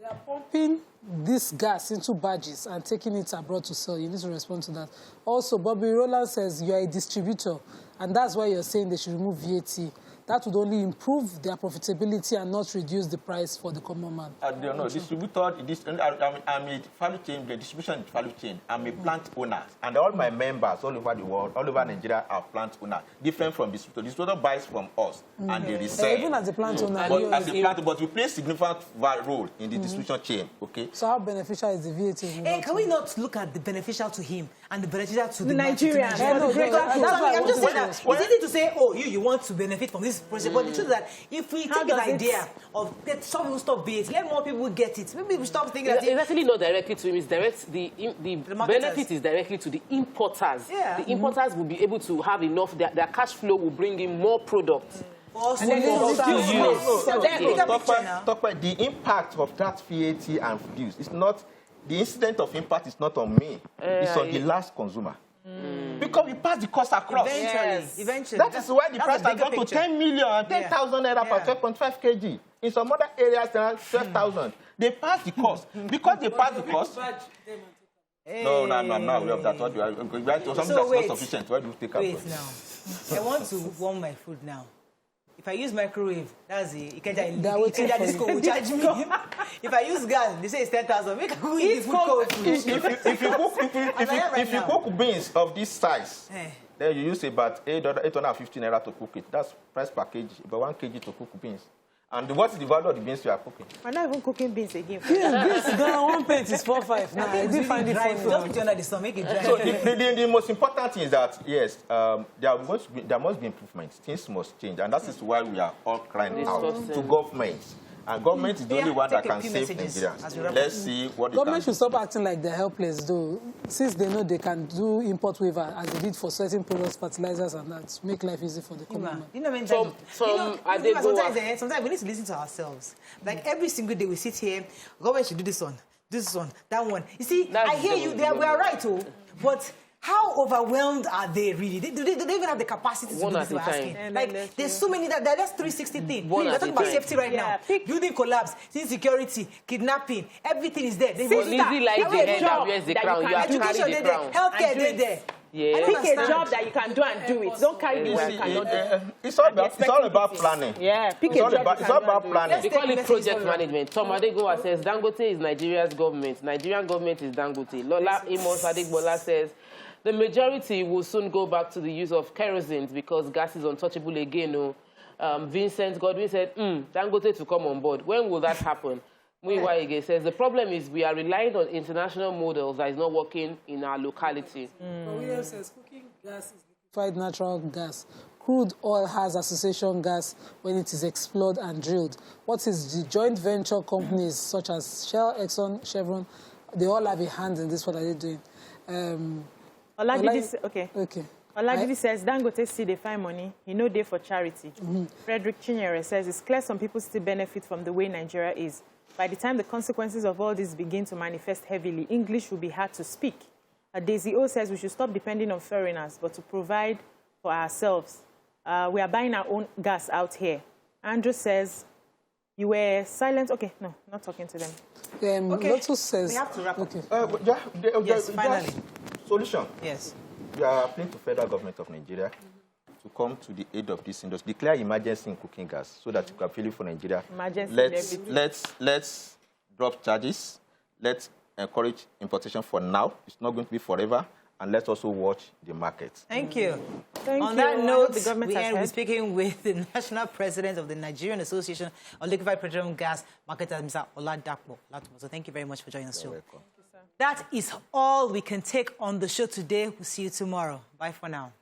They are pumping this gas into barges and taking it abroad to sell. You need to respond to that. Also, Bobby Rowland says you are a distributor, and that's why you're saying they should remove VAT. That would only improve their profitability and not reduce the price for the common man. I don't know. Distributor, I'm a value chain, the distribution is value chain. I'm a plant owner. And all my members all over the world, all over Nigeria, are plant owners. Different from distributor. Distributor buys from us and they resell. Even as a plant owner. But we play a significant role in the distribution chain. Okay. So how beneficial is the VAT? Hey, can we not look at the beneficial to him and the beneficiary to the Nigerian. to Yeah, no, I'm just saying that Well, it's easy to say, oh, you want to benefit from this project, but the truth is that if we take this idea of let some people stop VAT, let more people get it. Maybe we stop thinking that it's actually not directly to him. It's direct. The benefit is directly to the importers. Yeah. The importers will be able to have enough. Their cash flow will bring in more products. also then The impact of that VAT and dues is not, the incident of impact is not on me. It's on the last consumer. Because we pass the cost across. Eventually. That is why the price has gone to 10 million and 10,000 naira per 12.5 kg. In some other areas, there are 12,000. They pass the cost. Because they pass the cost. No, I'm not aware of that. What do I, something that's not sufficient. Where do you take up? Wait now. I want to warm my food now. If I use microwave, that's it. Ikeja Disco will charge me. If I use gas, they say it's 10,000. Make a cook this food cold. If you cook beans of this size, then you use about 850 naira to cook it. That's price per kg, about 1 kg to cook beans. And what is the value of the beans you are cooking? I'm not even cooking beans again. Yeah, beans down 1 pint is 4.5 now. I did find it funny. Just put it under the sun, make it dry. So the most important thing is that, yes, there must be improvements. Things must change. And that is why we are all crying out to government. And government is the only one that can save Nigeria. Let's see what government should stop acting like they're helpless, though, since they know they can do import waiver as they did for certain products, fertilizers, and that to make life easy for the common man. Sometimes we need to listen to ourselves. Like every single day we sit here, government should do this one, that one. You see, I hear you. We are right, but how overwhelmed are they really? Do they even have the capacity to do this? We're asking. Like, there's so many that's 360 things. We're talking about safety right now. Building collapse, insecurity, kidnapping, everything is there. Easy like the head that wears the crown. You have to carry the crown. Healthcare, they're there. Yeah. Pick a job that you can do and do it. Don't carry the one you cannot do. It's all about planning. Yeah, pick a job. It's all about planning. We call it project management. Tom Adegowa says Dangote is Nigeria's government. Nigerian government is Dangote. Lola Amos Adegbola says the majority will soon go back to the use of kerosene because gas is untouchable again. Vincent Godwin said, Dangote to come on board. When will that happen? Muiwaige says the problem is we are relying on international models that is not working in our locality. William says cooking gas is liquefied natural gas. Crude oil has association gas when it is explored and drilled. What is the joint venture companies such as Shell, Exxon, Chevron? They all have a hand in this. What are they doing? Oladivi says, Dangote see they find money. He know they for charity. Frederick Chinyere says, it's clear some people still benefit from the way Nigeria is. By the time the consequences of all this begin to manifest heavily, English will be hard to speak. Daisy O says we should stop depending on foreigners, but to provide for ourselves. We are buying our own gas out here. Andrew says, you were silent. Okay, no, not talking to them. Lotus says... We have to wrap up. Yes, finally. Solution. Yes. We are appealing to federal government of Nigeria to come to the aid of this industry. Declare emergency in cooking gas so that you can fill it for Nigeria. Let's drop charges. Let's encourage importation for now. It's not going to be forever. And let's also watch the market. Thank you. On that note, we end with speaking with the National President of the Nigerian Association of Liquefied Petroleum Gas Marketers, Mr. Oladapo Olatunbosun. Thank you very much for joining us, show. That is all we can take on the show today. We'll see you tomorrow. Bye for now.